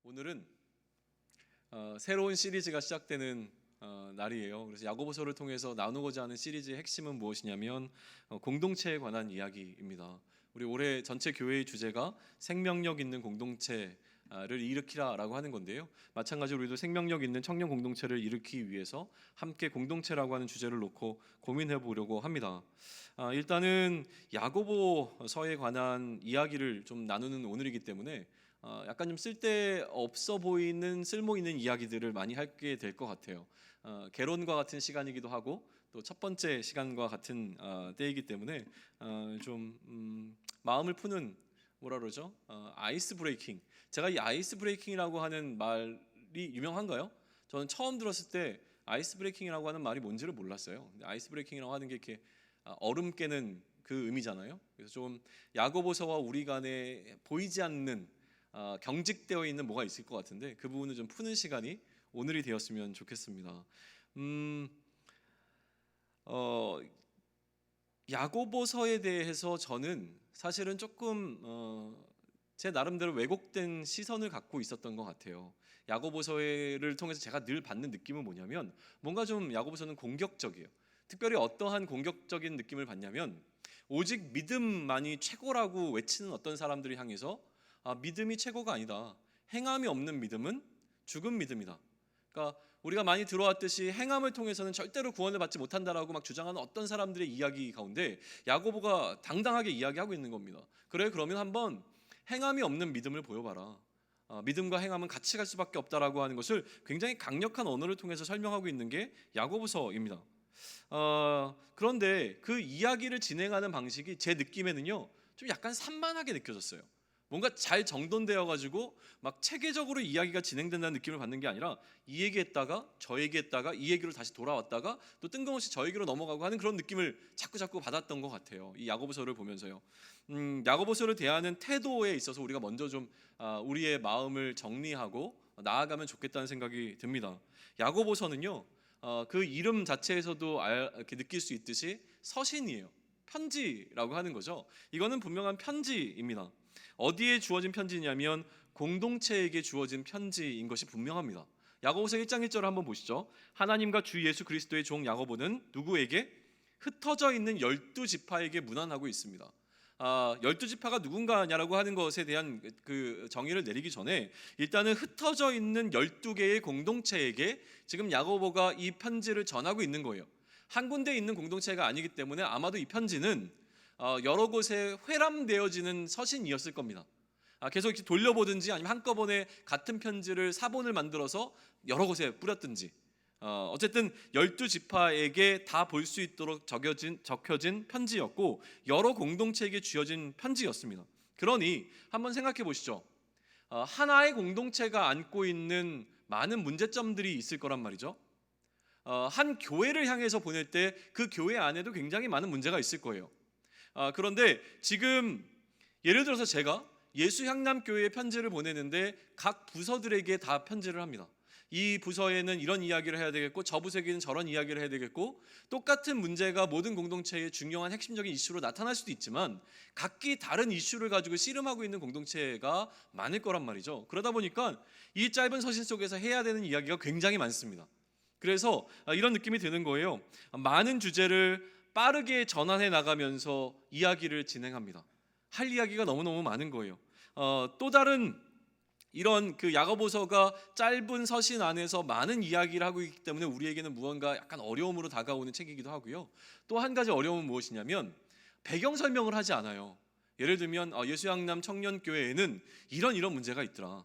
오늘은 새로운 시리즈가 시작되는 날이에요. 그래서 야고보서를 통해서 나누고자 하는 시리즈의 핵심은 무엇이냐면 공동체에 관한 이야기입니다. 우리 올해 전체 교회의 주제가 생명력 있는 공동체를 일으키라라고 하는 건데요. 마찬가지로 우리도 생명력 있는 청년 공동체를 일으키기 위해서 함께 공동체라고 하는 주제를 놓고 고민해 보려고 합니다. 일단은 야고보서에 관한 이야기를 좀 나누는 오늘이기 때문에 약간 좀 쓸데없어 보이는 쓸모 있는 이야기들을 많이 하게 될 것 같아요. 개론과 같은 시간이기도 하고 또 첫 번째 시간과 같은 때이기 때문에 좀 마음을 푸는 뭐라 그러죠? 아이스 브레이킹. 제가 이 아이스 브레이킹이라고 하는 말이 유명한가요? 저는 처음 들었을 때 아이스 브레이킹이라고 하는 말이 뭔지를 몰랐어요. 근데 아이스 브레이킹이라고 하는 게 이렇게 얼음 깨는 그 의미잖아요. 그래서 좀 야고보서와 우리 간에 보이지 않는 경직되어 있는 뭐가 있을 것 같은데 그 부분을 좀 푸는 시간이 오늘이 되었으면 좋겠습니다. 야고보서에 대해서 저는 사실은 조금 제 나름대로 왜곡된 시선을 갖고 있었던 것 같아요. 야고보서를 통해서 제가 늘 받는 느낌은 뭐냐면 뭔가 좀 야고보서는 공격적이에요. 특별히 어떠한 공격적인 느낌을 받냐면 오직 믿음만이 최고라고 외치는 어떤 사람들을 향해서 믿음이 최고가 아니다. 행함이 없는 믿음은 죽은 믿음이다. 그러니까 우리가 많이 들어왔듯이 행함을 통해서는 절대로 구원을 받지 못한다라고 막 주장하는 어떤 사람들의 이야기 가운데 야고보가 당당하게 이야기하고 있는 겁니다. 그래, 그러면 한번 행함이 없는 믿음을 보여봐라. 믿음과 행함은 같이 갈 수밖에 없다라고 하는 것을 굉장히 강력한 언어를 통해서 설명하고 있는 게 야고보서입니다. 그런데 그 이야기를 진행하는 방식이 제 느낌에는요 좀 약간 산만하게 느껴졌어요. 뭔가 잘 정돈되어 가지고 막 체계적으로 이야기가 진행된다는 느낌을 받는 게 아니라 이 얘기했다가 저 얘기했다가 이 얘기로 다시 돌아왔다가 또 뜬금없이 저 얘기로 넘어가고 하는 그런 느낌을 자꾸 받았던 것 같아요. 이 야고보서를 보면서요. 야고보서를 대하는 태도에 있어서 우리가 먼저 좀 우리의 마음을 정리하고 나아가면 좋겠다는 생각이 듭니다. 야고보서는요 그 이름 자체에서도 이렇게 느낄 수 있듯이 서신이에요. 편지라고 하는 거죠. 이거는 분명한 편지입니다. 어디에 주어진 편지냐면 공동체에게 주어진 편지인 것이 분명합니다. 야고보서 1장 1절을 한번 보시죠. 하나님과 주 예수 그리스도의 종 야고보는 누구에게? 흩어져 있는 12지파에게 문안하고 있습니다. 12지파가 누군가냐라고 하는 것에 대한 그 정의를 내리기 전에 일단은 흩어져 있는 12개의 공동체에게 지금 야고보가 이 편지를 전하고 있는 거예요. 한 군데 있는 공동체가 아니기 때문에 아마도 이 편지는 여러 곳에 회람되어지는 서신이었을 겁니다. 계속 이렇게 돌려보든지 아니면 한꺼번에 같은 편지를 사본을 만들어서 여러 곳에 뿌렸든지 어쨌든 12지파에게 다 볼 수 있도록 적혀진 편지였고 여러 공동체에게 주어진 편지였습니다. 그러니 한번 생각해 보시죠. 하나의 공동체가 안고 있는 많은 문제점들이 있을 거란 말이죠. 한 교회를 향해서 보낼 때 그 교회 안에도 굉장히 많은 문제가 있을 거예요. 그런데 지금 예를 들어서 제가 예수향남교회에 편지를 보내는데 각 부서들에게 다 편지를 합니다. 이 부서에는 이런 이야기를 해야 되겠고 저 부서에는 저런 이야기를 해야 되겠고 똑같은 문제가 모든 공동체의 중요한 핵심적인 이슈로 나타날 수도 있지만 각기 다른 이슈를 가지고 씨름하고 있는 공동체가 많을 거란 말이죠. 그러다 보니까 이 짧은 서신 속에서 해야 되는 이야기가 굉장히 많습니다. 그래서 이런 느낌이 드는 거예요. 많은 주제를 빠르게 전환해 나가면서 이야기를 진행합니다. 할 이야기가 너무너무 많은 거예요. 또 다른 이런 그 야고보서가 짧은 서신 안에서 많은 이야기를 하고 있기 때문에 우리에게는 무언가 약간 어려움으로 다가오는 책이기도 하고요. 또 한 가지 어려움은 무엇이냐면 배경 설명을 하지 않아요. 예를 들면 예수양남 청년교회에는 이런 문제가 있더라.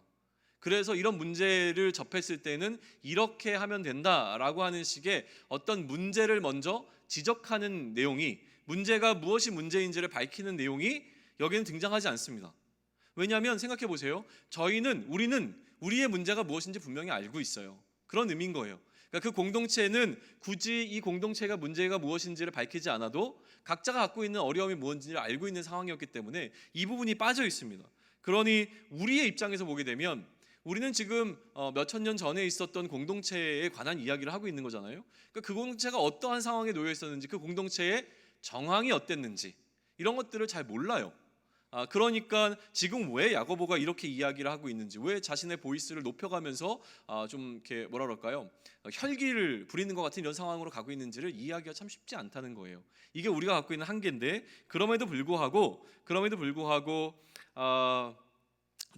그래서 이런 문제를 접했을 때는 이렇게 하면 된다라고 하는 식의 어떤 문제를 먼저 지적하는 내용이 문제가 무엇이 문제인지를 밝히는 내용이 여기는 등장하지 않습니다. 왜냐하면 생각해 보세요. 우리는 우리의 문제가 무엇인지 분명히 알고 있어요. 그런 의미인 거예요. 그러니까 그 공동체는 굳이 이 공동체가 문제가 무엇인지를 밝히지 않아도 각자가 갖고 있는 어려움이 무엇인지를 알고 있는 상황이었기 때문에 이 부분이 빠져 있습니다. 그러니 우리의 입장에서 보게 되면 우리는 지금 몇천 년 전에 있었던 공동체에 관한 이야기를 하고 있는 거잖아요. 그러니까 그 공동체가 어떠한 상황에 놓여 있었는지 그 공동체의 정황이 어땠는지 이런 것들을 잘 몰라요. 그러니까 지금 왜 야고보가 이렇게 이야기를 하고 있는지, 왜 자신의 보이스를 높여가면서 좀 이렇게 뭐라 그럴까요? 혈기를 부리는 것 같은 이런 상황으로 가고 있는지를 이해하기가 참 쉽지 않다는 거예요. 이게 우리가 갖고 있는 한계인데, 그럼에도 불구하고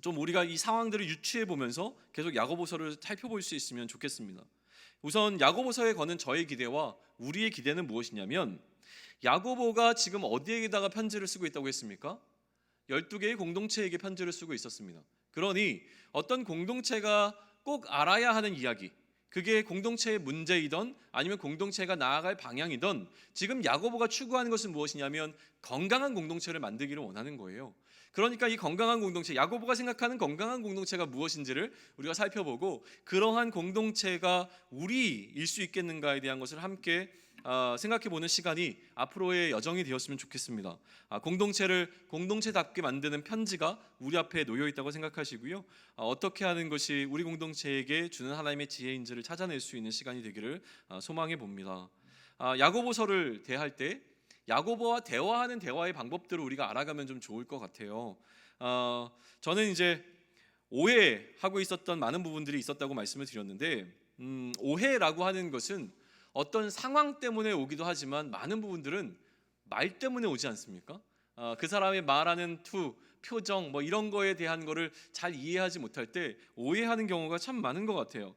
좀 우리가 이 상황들을 유추해 보면서 계속 야고보서를 살펴볼 수 있으면 좋겠습니다. 우선 야고보서에 거는 저의 기대와 우리의 기대는 무엇이냐면, 야고보가 지금 어디에다가 편지를 쓰고 있다고 했습니까? 12개의 공동체에게 편지를 쓰고 있었습니다. 그러니 어떤 공동체가 꼭 알아야 하는 이야기, 그게 공동체의 문제이던 아니면 공동체가 나아갈 방향이던, 지금 야고보가 추구하는 것은 무엇이냐면 건강한 공동체를 만들기를 원하는 거예요. 그러니까 이 건강한 공동체, 야고보가 생각하는 건강한 공동체가 무엇인지를 우리가 살펴보고, 그러한 공동체가 우리일 수 있겠는가에 대한 것을 함께 생각해보는 시간이 앞으로의 여정이 되었으면 좋겠습니다. 공동체를 공동체답게 만드는 편지가 우리 앞에 놓여 있다고 생각하시고요. 어떻게 하는 것이 우리 공동체에게 주는 하나님의 지혜인지를 찾아낼 수 있는 시간이 되기를 소망해 봅니다. 야고보서를 대할 때 야고보와 대화하는 대화의 방법들을 우리가 알아가면 좀 좋을 것 같아요. 저는 이제 오해하고 있었던 많은 부분들이 있었다고 말씀을 드렸는데, 오해라고 하는 것은 어떤 상황 때문에 오기도 하지만 많은 부분들은 말 때문에 오지 않습니까? 그 사람의 말하는 투, 표정 뭐 이런 거에 대한 거를 잘 이해하지 못할 때 오해하는 경우가 참 많은 것 같아요.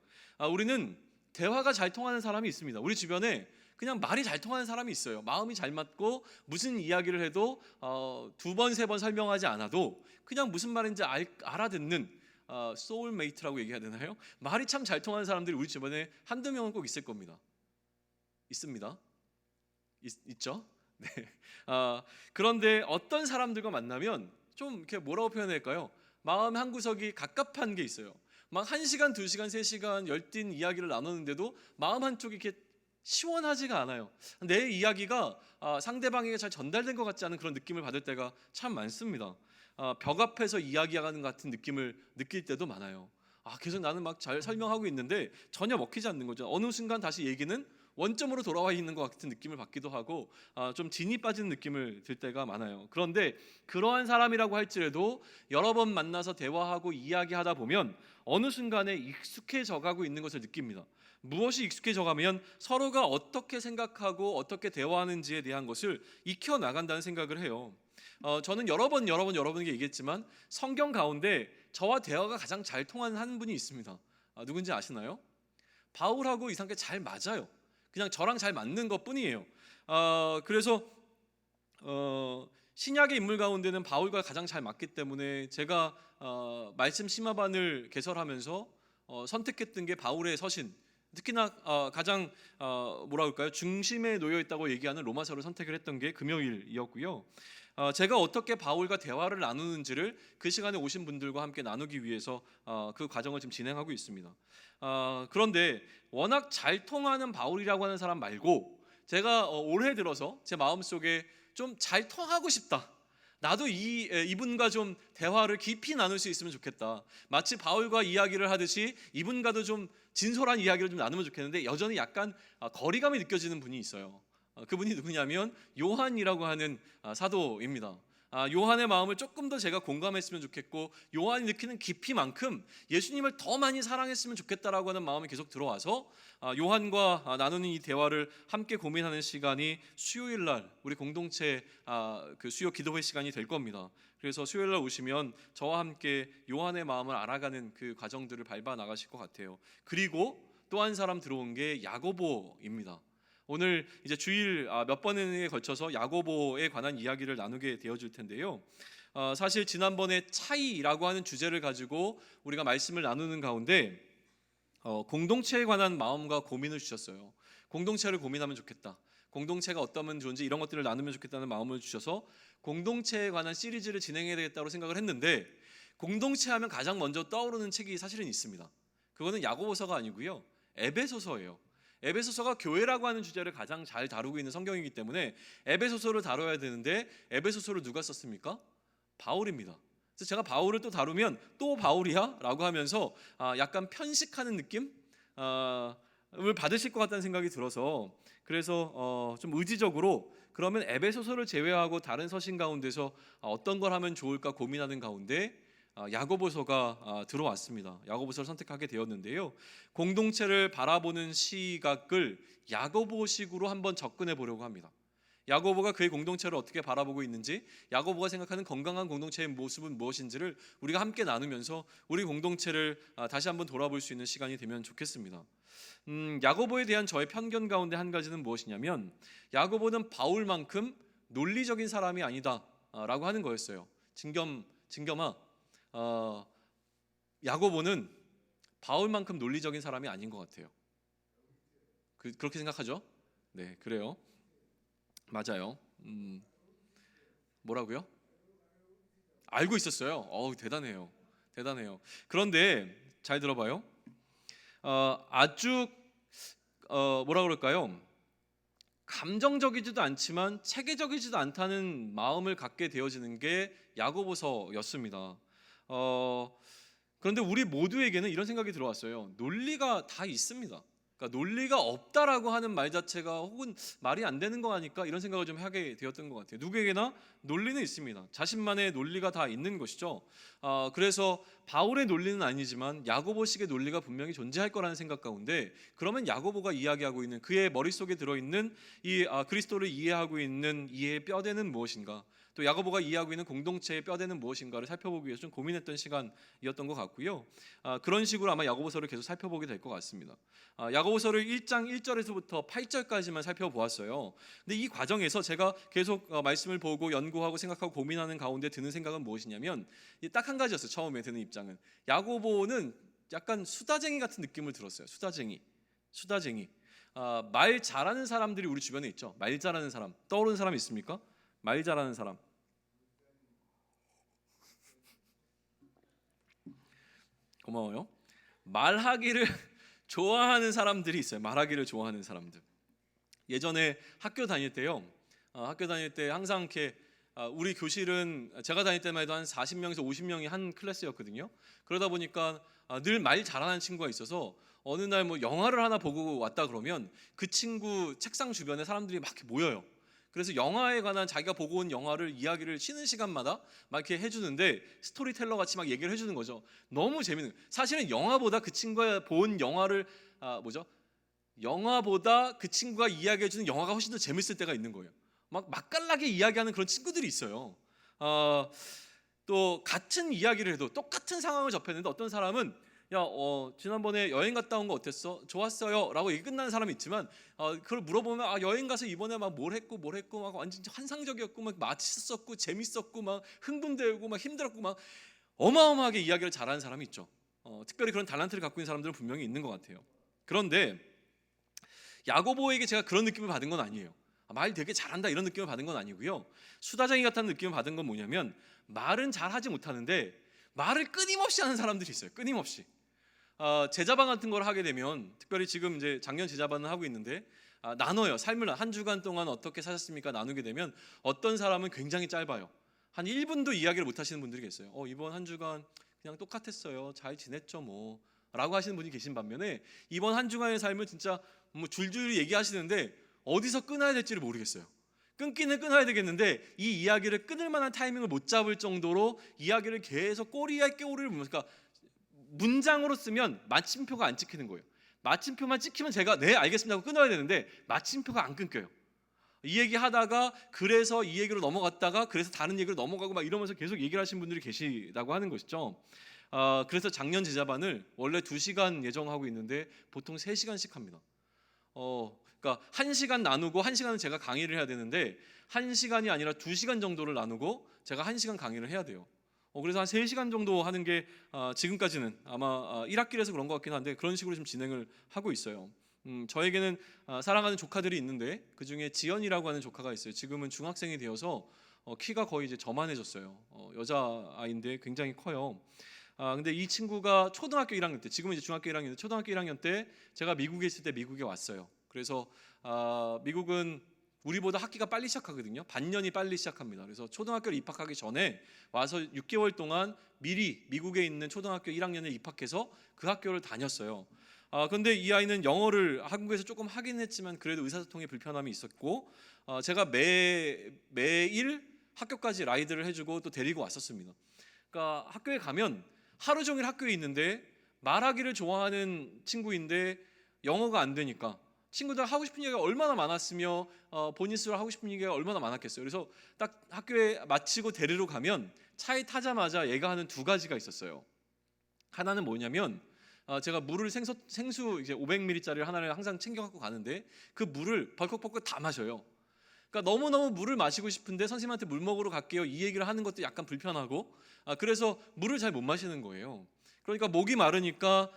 우리는 대화가 잘 통하는 사람이 있습니다. 우리 주변에 그냥 말이 잘 통하는 사람이 있어요. 마음이 잘 맞고 무슨 이야기를 해도 2번, 3번 설명하지 않아도 그냥 무슨 말인지 알아듣는 소울메이트라고 얘기해야 되나요? 말이 참 잘 통하는 사람들이 우리 주변에 한두 명은 꼭 있을 겁니다. 있습니다. 있죠? 네. 그런데 어떤 사람들과 만나면 좀 이렇게 뭐라고 표현할까요? 마음 한 구석이 갑갑한 게 있어요. 막 1시간, 2시간, 3시간 열띤 이야기를 나누는데도 마음 한쪽이 이렇게 시원하지가 않아요. 내 이야기가 상대방에게 잘 전달된 것 같지 않은 그런 느낌을 받을 때가 참 많습니다. 벽 앞에서 이야기하는 같은 느낌을 느낄 때도 많아요. 계속 나는 막 잘 설명하고 있는데 전혀 먹히지 않는 거죠. 어느 순간 다시 얘기는 원점으로 돌아와 있는 것 같은 느낌을 받기도 하고, 좀 진이 빠지는 느낌을 들 때가 많아요. 그런데 그러한 사람이라고 할지라도 여러 번 만나서 대화하고 이야기하다 보면 어느 순간에 익숙해져 가고 있는 것을 느낍니다. 무엇이 익숙해져 가면 서로가 어떻게 생각하고 어떻게 대화하는지에 대한 것을 익혀 나간다는 생각을 해요. 저는 여러 번에게 얘기했지만 성경 가운데 저와 대화가 가장 잘 통하는 한 분이 있습니다. 누군지 아시나요? 바울하고 이상하게 잘 맞아요. 그냥 저랑 잘 맞는 것뿐이에요. 그래서 신약의 인물 가운데는 바울과 가장 잘 맞기 때문에 제가 말씀 심화반을 개설하면서 선택했던 게 바울의 서신, 특히나 가장 뭐라 그럴까요? 중심에 놓여 있다고 얘기하는 로마서를 선택을 했던 게 금요일이었고요. 제가 어떻게 바울과 대화를 나누는지를 그 시간에 오신 분들과 함께 나누기 위해서 그 과정을 지금 진행하고 있습니다. 그런데 워낙 잘 통하는 바울이라고 하는 사람 말고, 제가 올해 들어서 제 마음속에 좀 잘 통하고 싶다, 나도 이분과 좀 대화를 깊이 나눌 수 있으면 좋겠다, 마치 바울과 이야기를 하듯이 이분과도 좀 진솔한 이야기를 좀 나누면 좋겠는데 여전히 약간 거리감이 느껴지는 분이 있어요. 그분이 누구냐면 요한이라고 하는 사도입니다. 요한의 마음을 조금 더 제가 공감했으면 좋겠고, 요한이 느끼는 깊이만큼 예수님을 더 많이 사랑했으면 좋겠다라고 하는 마음이 계속 들어와서 요한과 나누는 이 대화를 함께 고민하는 시간이 수요일 날 우리 공동체 그 수요 기도회 시간이 될 겁니다. 그래서 수요일 날 오시면 저와 함께 요한의 마음을 알아가는 그 과정들을 밟아 나가실 것 같아요. 그리고 또 한 사람 들어온 게 야고보입니다. 오늘 이제 주일 몇 번에 걸쳐서 야고보에 관한 이야기를 나누게 되어질 텐데요. 사실 지난번에 차이라고 하는 주제를 가지고 우리가 말씀을 나누는 가운데 공동체에 관한 마음과 고민을 주셨어요. 공동체를 고민하면 좋겠다, 공동체가 어떠면 좋은지 이런 것들을 나누면 좋겠다는 마음을 주셔서 공동체에 관한 시리즈를 진행해야 되겠다고 생각을 했는데, 공동체 하면 가장 먼저 떠오르는 책이 사실은 있습니다. 그거는 야고보서가 아니고요, 에베소서예요. 에베소서가 교회라고 하는 주제를 가장 잘 다루고 있는 성경이기 때문에 에베소서를 다뤄야 되는데, 에베소서를 누가 썼습니까? 바울입니다. 그래서 제가 바울을 또 다루면 또 바울이야? 라고 하면서 약간 편식하는 느낌? 을 받으실 것 같다는 생각이 들어서, 그래서 좀 의지적으로 그러면 에베소서를 제외하고 다른 서신 가운데서 어떤 걸 하면 좋을까 고민하는 가운데 야고보서가 들어왔습니다. 야고보서를 선택하게 되었는데요. 공동체를 바라보는 시각을 야고보식으로 한번 접근해 보려고 합니다. 야고보가 그의 공동체를 어떻게 바라보고 있는지, 야고보가 생각하는 건강한 공동체의 모습은 무엇인지를 우리가 함께 나누면서 우리 공동체를 다시 한번 돌아볼 수 있는 시간이 되면 좋겠습니다. 야고보에 대한 저의 편견 가운데 한 가지는 무엇이냐면, 야고보는 바울만큼 논리적인 사람이 아니다라고 하는 거였어요. 진겸아, 야고보는 바울만큼 논리적인 사람이 아닌 것 같아요. 그렇게 생각하죠? 네, 그래요. 맞아요. 뭐라고요? 알고 있었어요. 대단해요. 대단해요. 그런데 잘 들어봐요. 아주 뭐라 그럴까요? 감정적이지도 않지만 체계적이지도 않다는 마음을 갖게 되어지는 게 야고보서였습니다. 그런데 우리 모두에게는 이런 생각이 들어왔어요. 논리가 다 있습니다. 그러니까 논리가 없다라고 하는 말 자체가 혹은 말이 안 되는 거 아닐까 이런 생각을 좀 하게 되었던 것 같아요. 누구에게나 논리는 있습니다. 자신만의 논리가 다 있는 것이죠. 그래서 바울의 논리는 아니지만 야고보식의 논리가 분명히 존재할 거라는 생각 가운데, 그러면 야고보가 이야기하고 있는 그의 머릿속에 들어있는 이 그리스도를 이해하고 있는 이해의 뼈대는 무엇인가, 또 야고보가 이해하고 있는 공동체의 뼈대는 무엇인가를 살펴보기 위해서 좀 고민했던 시간이었던 것 같고요. 그런 식으로 아마 야고보서를 계속 살펴보게 될 것 같습니다. 야고보서를 1장 1절에서부터 8절까지만 살펴보았어요. 근데 이 과정에서 제가 계속 말씀을 보고 연구하고 생각하고 고민하는 가운데 드는 생각은 무엇이냐면, 딱 한 가지였어요. 처음에 드는 입장은 야고보는 약간 수다쟁이 같은 느낌을 들었어요. 수다쟁이. 말 잘하는 사람들이 우리 주변에 있죠. 말 잘하는 사람 떠오르는 사람 있습니까? 말 잘하는 사람. 고마워요. 말하기를 좋아하는 사람들이 있어요. 말하기를 좋아하는 사람들. 예전에 학교 다닐 때요. 학교 다닐 때 항상 이렇게 우리 교실은 제가 다닐 때만 해도 한 40명에서 50명이 한 클래스였거든요. 그러다 보니까 늘 말 잘하는 친구가 있어서 어느 날 뭐 영화를 하나 보고 왔다 그러면 그 친구 책상 주변에 사람들이 막 이렇게 모여요. 그래서 영화에 관한 자기가 보고 온 영화를 이야기를 쉬는 시간마다 막 이렇게 해주는데, 스토리텔러 같이 막 얘기를 해주는 거죠. 너무 재밌는 거예요. 사실은 영화보다 그 친구가 본 영화를 영화보다 그 친구가 이야기해주는 영화가 훨씬 더 재밌을 때가 있는 거예요. 막 맛깔나게 이야기하는 그런 친구들이 있어요. 또 같은 이야기를 해도 똑같은 상황을 접했는데 어떤 사람은 지난번에 여행 갔다 온 거 어땠어? 좋았어요 라고 얘기 끝나는 사람이 있지만, 그걸 물어보면 여행 가서 이번에 막 뭘 했고 막 완전 환상적이었고 막 맛있었고 재밌었고 막 흥분되고 막 힘들었고 막 어마어마하게 이야기를 잘하는 사람이 있죠. 특별히 그런 달란트를 갖고 있는 사람들은 분명히 있는 것 같아요. 그런데 야고보에게 제가 그런 느낌을 받은 건 아니에요. 말 되게 잘한다 이런 느낌을 받은 건 아니고요. 수다쟁이 같다는 느낌을 받은 건 뭐냐면, 말은 잘하지 못하는데 말을 끊임없이 하는 사람들이 있어요. 끊임없이. 제자반 같은 걸 하게 되면, 특별히 지금 이제 작년 제자반을 하고 있는데 나눠요. 삶을 한 주간 동안 어떻게 사셨습니까? 나누게 되면 어떤 사람은 굉장히 짧아요. 한 1분도 이야기를 못 하시는 분들이 계세요. 이번 한 주간 그냥 똑같았어요. 잘 지냈죠 뭐 라고 하시는 분이 계신 반면에, 이번 한 주간의 삶을 진짜 뭐 줄줄이 얘기하시는데 어디서 끊어야 될지를 모르겠어요. 끊기는 끊어야 되겠는데 이 이야기를 끊을 만한 타이밍을 못 잡을 정도로 이야기를 계속 꼬리에 꼬리를 물면서, 그러니까 문장으로 쓰면 마침표가 안 찍히는 거예요. 마침표만 찍히면 제가 네 알겠습니다 하고 끊어야 되는데 마침표가 안 끊겨요. 이 얘기 하다가 그래서 이 얘기로 넘어갔다가 그래서 다른 얘기로 넘어가고 막 이러면서 계속 얘기를 하시는 분들이 계시다고 하는 것이죠. 그래서 작년 제자반을 원래 2시간 예정하고 있는데 보통 3시간씩 합니다. 그러니까 1시간 나누고 1시간은 제가 강의를 해야 되는데 1시간이 아니라 2시간 정도를 나누고 제가 1시간 강의를 해야 돼요. 그래서 한 3시간 정도 하는 게 지금까지는 아마 1학기라서 그런 것 같긴 한데 그런 식으로 좀 진행을 하고 있어요. 저에게는 사랑하는 조카들이 있는데 그중에 지연이라고 하는 조카가 있어요. 지금은 중학생이 되어서 키가 거의 이제 저만해졌어요. 여자아이인데 굉장히 커요. 근데 이 친구가 초등학교 1학년 때, 지금은 이제 중학교 1학년인데 초등학교 1학년 때 제가 미국에 있을 때 미국에 왔어요. 그래서 미국은 우리보다 학기가 빨리 시작하거든요. 반년이 빨리 시작합니다. 그래서 초등학교를 입학하기 전에 와서 6개월 동안 미리 미국에 있는 초등학교 1학년에 입학해서 그 학교를 다녔어요. 그런데 이 아이는 영어를 한국에서 조금 하긴 했지만 그래도 의사소통에 불편함이 있었고, 제가 매일 학교까지 라이드를 해주고 또 데리고 왔었습니다. 그러니까 학교에 가면 하루 종일 학교에 있는데 말하기를 좋아하는 친구인데 영어가 안 되니까 친구들 하고 싶은 얘기가 얼마나 많았으며 본인 스스로 하고 싶은 얘기가 얼마나 많았겠어요. 그래서 딱 학교에 마치고 데리러 가면 차에 타자마자 얘가 하는 두 가지가 있었어요. 하나는 뭐냐면 제가 물을 생수 이제 500ml짜리 하나를 항상 챙겨 갖고 가는데 그 물을 벌컥벌컥 다 마셔요. 그러니까 너무너무 물을 마시고 싶은데 선생님한테 물 먹으러 갈게요 이 얘기를 하는 것도 약간 불편하고, 그래서 물을 잘 못 마시는 거예요. 그러니까 목이 마르니까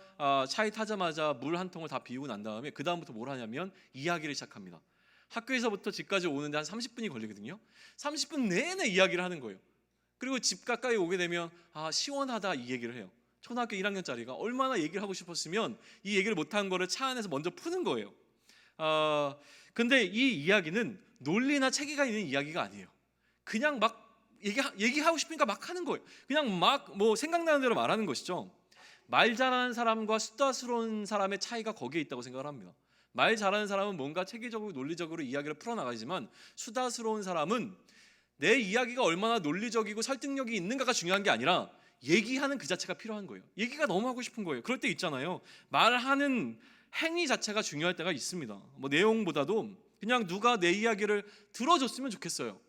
차에 타자마자 물 한 통을 다 비우고 난 다음에 그 다음부터 뭘 하냐면 이야기를 시작합니다. 학교에서부터 집까지 오는데 한 30분이 걸리거든요. 30분 내내 이야기를 하는 거예요. 그리고 집 가까이 오게 되면 시원하다 이 얘기를 해요. 초등학교 1학년짜리가 얼마나 얘기를 하고 싶었으면 이 얘기를 못한 거를 차 안에서 먼저 푸는 거예요. 근데 이 이야기는 논리나 체계가 있는 이야기가 아니에요. 그냥 막 얘기하고 싶으니까 막 하는 거예요. 그냥 막 뭐 생각나는 대로 말하는 것이죠. 말 잘하는 사람과 수다스러운 사람의 차이가 거기에 있다고 생각을 합니다. 말 잘하는 사람은 뭔가 체계적으로 논리적으로 이야기를 풀어나가지만 수다스러운 사람은 내 이야기가 얼마나 논리적이고 설득력이 있는가가 중요한 게 아니라 얘기하는 그 자체가 필요한 거예요. 얘기가 너무 하고 싶은 거예요. 그럴 때 있잖아요. 말하는 행위 자체가 중요할 때가 있습니다. 뭐 내용보다도 그냥 누가 내 이야기를 들어줬으면 좋겠어요.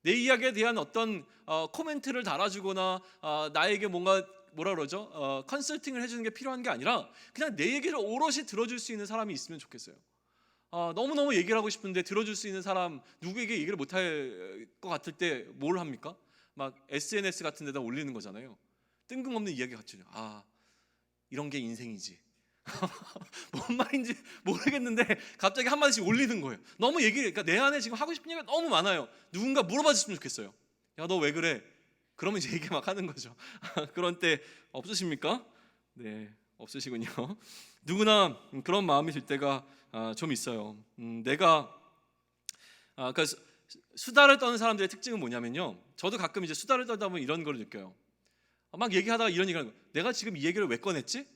내 이야기에 대한 어떤 코멘트를 달아주거나 나에게 뭐라 그러죠? 컨설팅을 해주는 게 필요한 게 아니라 그냥 내 얘기를 오롯이 들어줄 수 있는 사람이 있으면 좋겠어요. 너무너무 얘기를 하고 싶은데 들어줄 수 있는 사람, 누구에게 얘기를 못할 것 같을 때 뭘 합니까? 막 SNS 같은 데다 올리는 거잖아요. 뜬금없는 이야기 같죠. 이런 게 인생이지. 뭔 말인지 모르겠는데 갑자기 한마디씩 올리는 거예요. 너무 그러니까 내 안에 지금 하고 싶은 얘기가 너무 많아요. 누군가 물어봐 줬으면 좋겠어요. 야, 너 왜 그래? 그러면 이제 얘기 막 하는 거죠. 그런 때 없으십니까? 네, 없으시군요. 누구나 그런 마음이 들 때가 좀 있어요. 내가 그러니까 수다를 떠는 사람들의 특징은 뭐냐면요. 저도 가끔 이제 수다를 떨다 보면 이런 걸 느껴요. 막 얘기하다가 이런 얘기를 하는 거예요. 내가 지금 이 얘기를 왜 꺼냈지?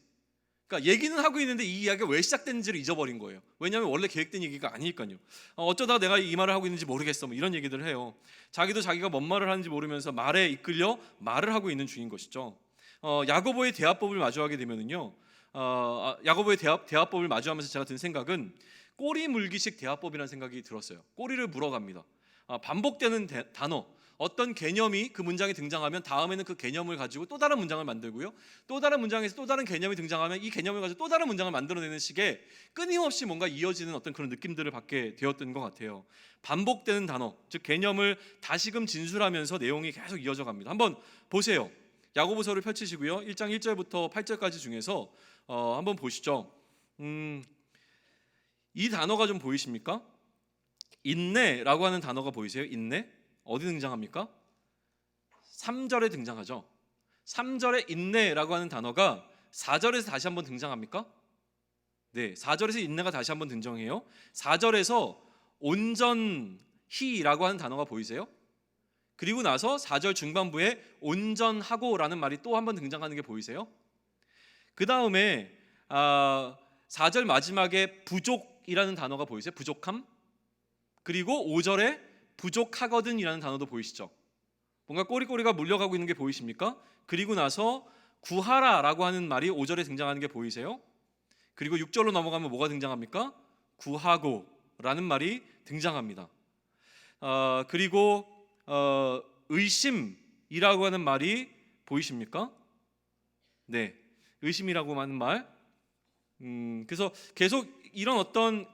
그러니까 얘기는 하고 있는데 이 이야기가 왜 시작됐는지를 잊어버린 거예요. 왜냐하면 원래 계획된 얘기가 아니니까요. 어쩌다 내가 이 말을 하고 있는지 모르겠어, 뭐 이런 얘기들을 해요. 자기도 자기가 뭔 말을 하는지 모르면서 말에 이끌려 말을 하고 있는 중인 것이죠. 야고보의 대화법을 마주하게 되면은요, 야고보의 대화법을 마주하면서 제가 든 생각은 꼬리 물기식 대화법이라는 생각이 들었어요. 꼬리를 물어갑니다. 반복되는 단어, 어떤 개념이 그 문장에 등장하면 다음에는 그 개념을 가지고 또 다른 문장을 만들고요. 또 다른 문장에서 또 다른 개념이 등장하면 이 개념을 가지고 또 다른 문장을 만들어내는 식의 끊임없이 뭔가 이어지는 어떤 그런 느낌들을 받게 되었던 것 같아요. 반복되는 단어, 즉 개념을 다시금 진술하면서 내용이 계속 이어져 갑니다. 한번 보세요. 야고보서를 펼치시고요. 1장 1절부터 8절까지 중에서 한번 보시죠. 이 단어가 좀 보이십니까? 인내라고 하는 단어가 보이세요? 인내? 어디 등장합니까? 3절에 등장하죠. 3절에 인내라고 하는 단어가 4절에서 다시 한번 등장합니까? 네, 4절에서 인내가 다시 한번 등장해요. 4절에서 온전히라고 하는 단어가 보이세요? 그리고 나서 4절 중반부에 온전하고라는 말이 또 한번 등장하는 게 보이세요? 그 다음에 4절 마지막에 부족이라는 단어가 보이세요? 부족함. 그리고 5절에 부족하거든이라는 단어도 보이시죠? 뭔가 꼬리꼬리가 물려가고 있는 게 보이십니까? 그리고 나서 구하라라고 하는 말이 5절에 등장하는 게 보이세요? 그리고 6절로 넘어가면 뭐가 등장합니까? 구하고라는 말이 등장합니다. 그리고 의심이라고 하는 말이 보이십니까? 네, 의심이라고 하는 말. 그래서 계속 이런 어떤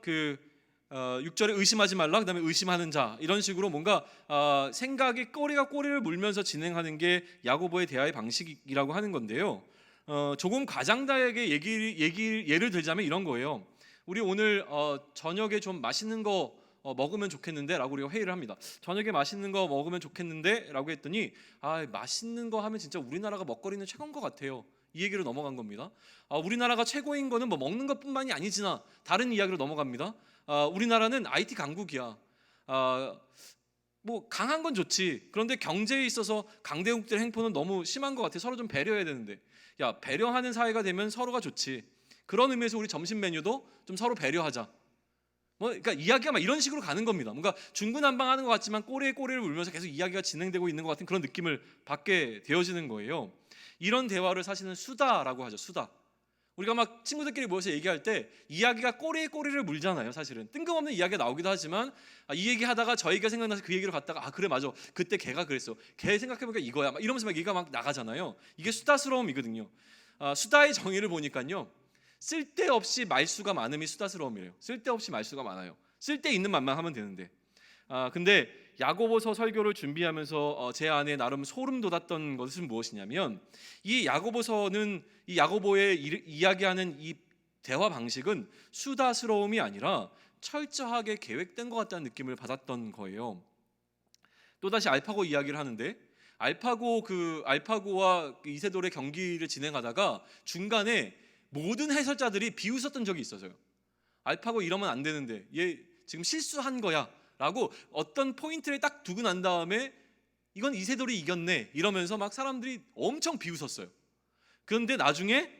6절에 의심하지 말라, 그 다음에 의심하는 자, 이런 식으로 뭔가 생각이 꼬리가 꼬리를 물면서 진행하는 게 야고보의 대화의 방식이라고 하는 건데요. 조금 과장되게 예를 들자면 이런 거예요. 우리 오늘 저녁에 좀 맛있는 거 먹으면 좋겠는데 라고 우리가 회의를 합니다. 저녁에 맛있는 거 먹으면 좋겠는데 라고 했더니 맛있는 거 하면 진짜 우리나라가 먹거리는 최고인 것 같아요. 이 얘기로 넘어간 겁니다. 우리나라가 최고인 거는 뭐 먹는 것뿐만이 아니지나 다른 이야기로 넘어갑니다. 우리나라는 IT 강국이야. 뭐 강한 건 좋지. 그런데 경제에 있어서 강대국들의 행포는 너무 심한 것 같아. 서로 좀 배려해야 되는데. 야, 배려하는 사회가 되면 서로가 좋지. 그런 의미에서 우리 점심 메뉴도 좀 서로 배려하자. 뭐 그러니까 이야기가 막 이런 식으로 가는 겁니다. 뭔가 중구난방하는 것 같지만 꼬리에 꼬리를 물면서 계속 이야기가 진행되고 있는 것 같은 그런 느낌을 받게 되어지는 거예요. 이런 대화를 사실은 수다라고 하죠. 수다. 우리가 막 친구들끼리 모여서 얘기할 때 이야기가 꼬리에 꼬리를 물잖아요. 사실은 뜬금없는 이야기가 나오기도 하지만 이 얘기하다가 저 얘기가 생각나서 그 얘기로 갔다가 그래 맞아 그때 걔가 그랬어 걔 생각해보니까 이거야 막 이러면서 막 얘기가 막 나가잖아요. 이게 수다스러움이거든요. 수다의 정의를 보니까요, 쓸데없이 말수가 많음이 수다스러움이래요. 쓸데없이 말수가 많아요. 쓸데 있는 말만 하면 되는데. 근데 야고보서 설교를 준비하면서 제 안에 나름 소름 돋았던 것은 무엇이냐면, 이 야고보서는 이 야고보의 이야기하는 이 대화 방식은 수다스러움이 아니라 철저하게 계획된 것 같다는 느낌을 받았던 거예요. 또다시 알파고 이야기를 하는데, 알파고와 이세돌의 경기를 진행하다가 중간에 모든 해설자들이 비웃었던 적이 있어서요. 알파고 이러면 안 되는데 얘 지금 실수한 거야 라고 어떤 포인트를 딱 두고 난 다음에 이건 이세돌이 이겼네 이러면서 막 사람들이 엄청 비웃었어요. 그런데 나중에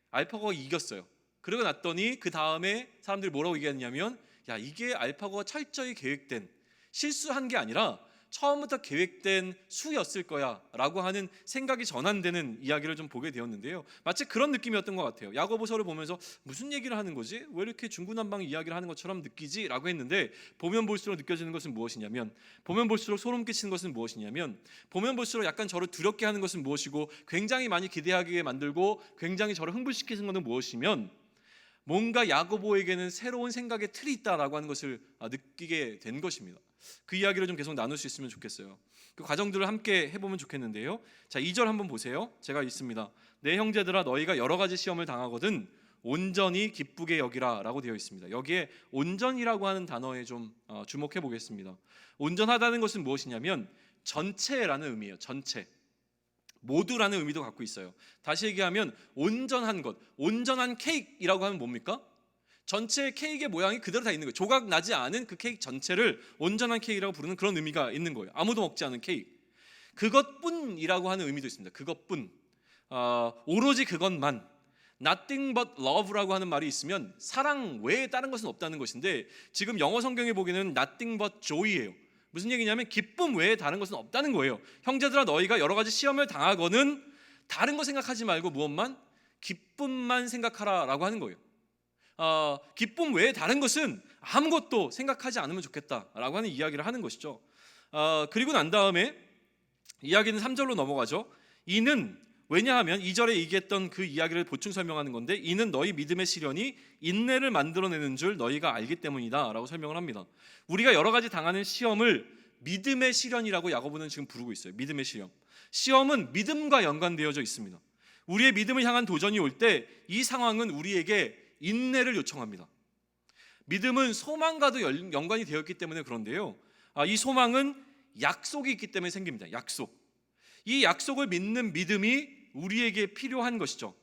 알파고가 이겼어요. 그러고 났더니 그 다음에 사람들이 뭐라고 얘기했냐면, 야, 이게 알파고가 철저히 계획된, 실수한 게 아니라 처음부터 계획된 수였을 거야 라고 하는 생각이 전환되는 이야기를 좀 보게 되었는데요. 마치 그런 느낌이었던 것 같아요. 야고보서를 보면서 무슨 얘기를 하는 거지? 왜 이렇게 중구난방 이야기를 하는 것처럼 느끼지? 라고 했는데, 보면 볼수록 느껴지는 것은 무엇이냐면, 보면 볼수록 소름 끼치는 것은 무엇이냐면, 보면 볼수록 약간 저를 두렵게 하는 것은 무엇이고 굉장히 많이 기대하게 만들고 굉장히 저를 흥분시키는 것은 무엇이면, 뭔가 야고보에게는 새로운 생각의 틀이 있다라고 하는 것을 느끼게 된 것입니다. 그 이야기를 좀 계속 나눌 수 있으면 좋겠어요. 그 과정들을 함께 해보면 좋겠는데요. 자, 2절 한번 보세요. 제가 읽습니다. 내 형제들아, 너희가 여러 가지 시험을 당하거든 온전히 기쁘게 여기라 라고 되어 있습니다. 여기에 온전이라고 하는 단어에 좀 주목해 보겠습니다. 온전하다는 것은 무엇이냐면 전체라는 의미예요. 전체, 모두라는 의미도 갖고 있어요. 다시 얘기하면 온전한 것, 온전한 케이크이라고 하면 뭡니까? 전체 케이크의 모양이 그대로 다 있는 거예요. 조각 나지 않은 그 케이크 전체를 온전한 케이크라고 부르는 그런 의미가 있는 거예요. 아무도 먹지 않은 케이크. 그것뿐이라고 하는 의미도 있습니다. 그것뿐, 오로지 그것만. Nothing but love라고 하는 말이 있으면 사랑 외에 다른 것은 없다는 것인데, 지금 영어 성경에 보기에는 nothing but joy예요. 무슨 얘기냐면 기쁨 외에 다른 것은 없다는 거예요. 형제들아, 너희가 여러 가지 시험을 당하거든 다른 거 생각하지 말고 무엇만? 기쁨만 생각하라 라고 하는 거예요. 기쁨 외에 다른 것은 아무것도 생각하지 않으면 좋겠다라고 하는 이야기를 하는 것이죠. 그리고 난 다음에 이야기는 3절로 넘어가죠. 이는, 왜냐하면 2절에 얘기했던 그 이야기를 보충 설명하는 건데, 이는 너희 믿음의 시련이 인내를 만들어내는 줄 너희가 알기 때문이다 라고 설명을 합니다. 우리가 여러 가지 당하는 시험을 믿음의 시련이라고 야고보는 지금 부르고 있어요. 믿음의 시험. 시험은 믿음과 연관되어져 있습니다. 우리의 믿음을 향한 도전이 올 때 이 상황은 우리에게 인내를 요청합니다. 믿음은 소망과도 연관이 되어 있기 때문에 그런데요, 이 소망은 약속이 있기 때문에 생깁니다. 약속. 이 약속을 믿는 믿음이 우리에게 필요한 것이죠.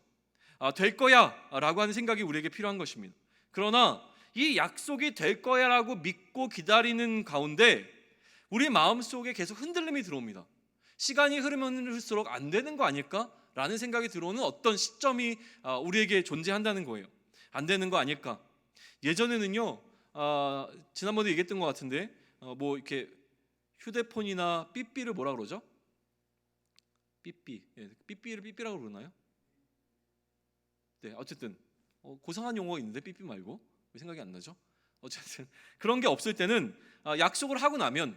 될 거야 라고 하는 생각이 우리에게 필요한 것입니다. 그러나 이 약속이 될 거야 라고 믿고 기다리는 가운데 우리 마음속에 계속 흔들림이 들어옵니다. 시간이 흐르면 흐를수록 안 되는 거 아닐까? 라는 생각이 들어오는 어떤 시점이 우리에게 존재한다는 거예요. 안 되는 거 아닐까? 예전에는요, 지난번에 얘기했던 것 같은데, 뭐 이렇게 휴대폰이나 삐삐를 뭐라 그러죠? 삐삐, 삐삐를 삐삐라고 그러나요? 네, 어쨌든 고상한 용어가 있는데 삐삐 말고 왜 생각이 안 나죠? 어쨌든 그런 게 없을 때는 약속을 하고 나면,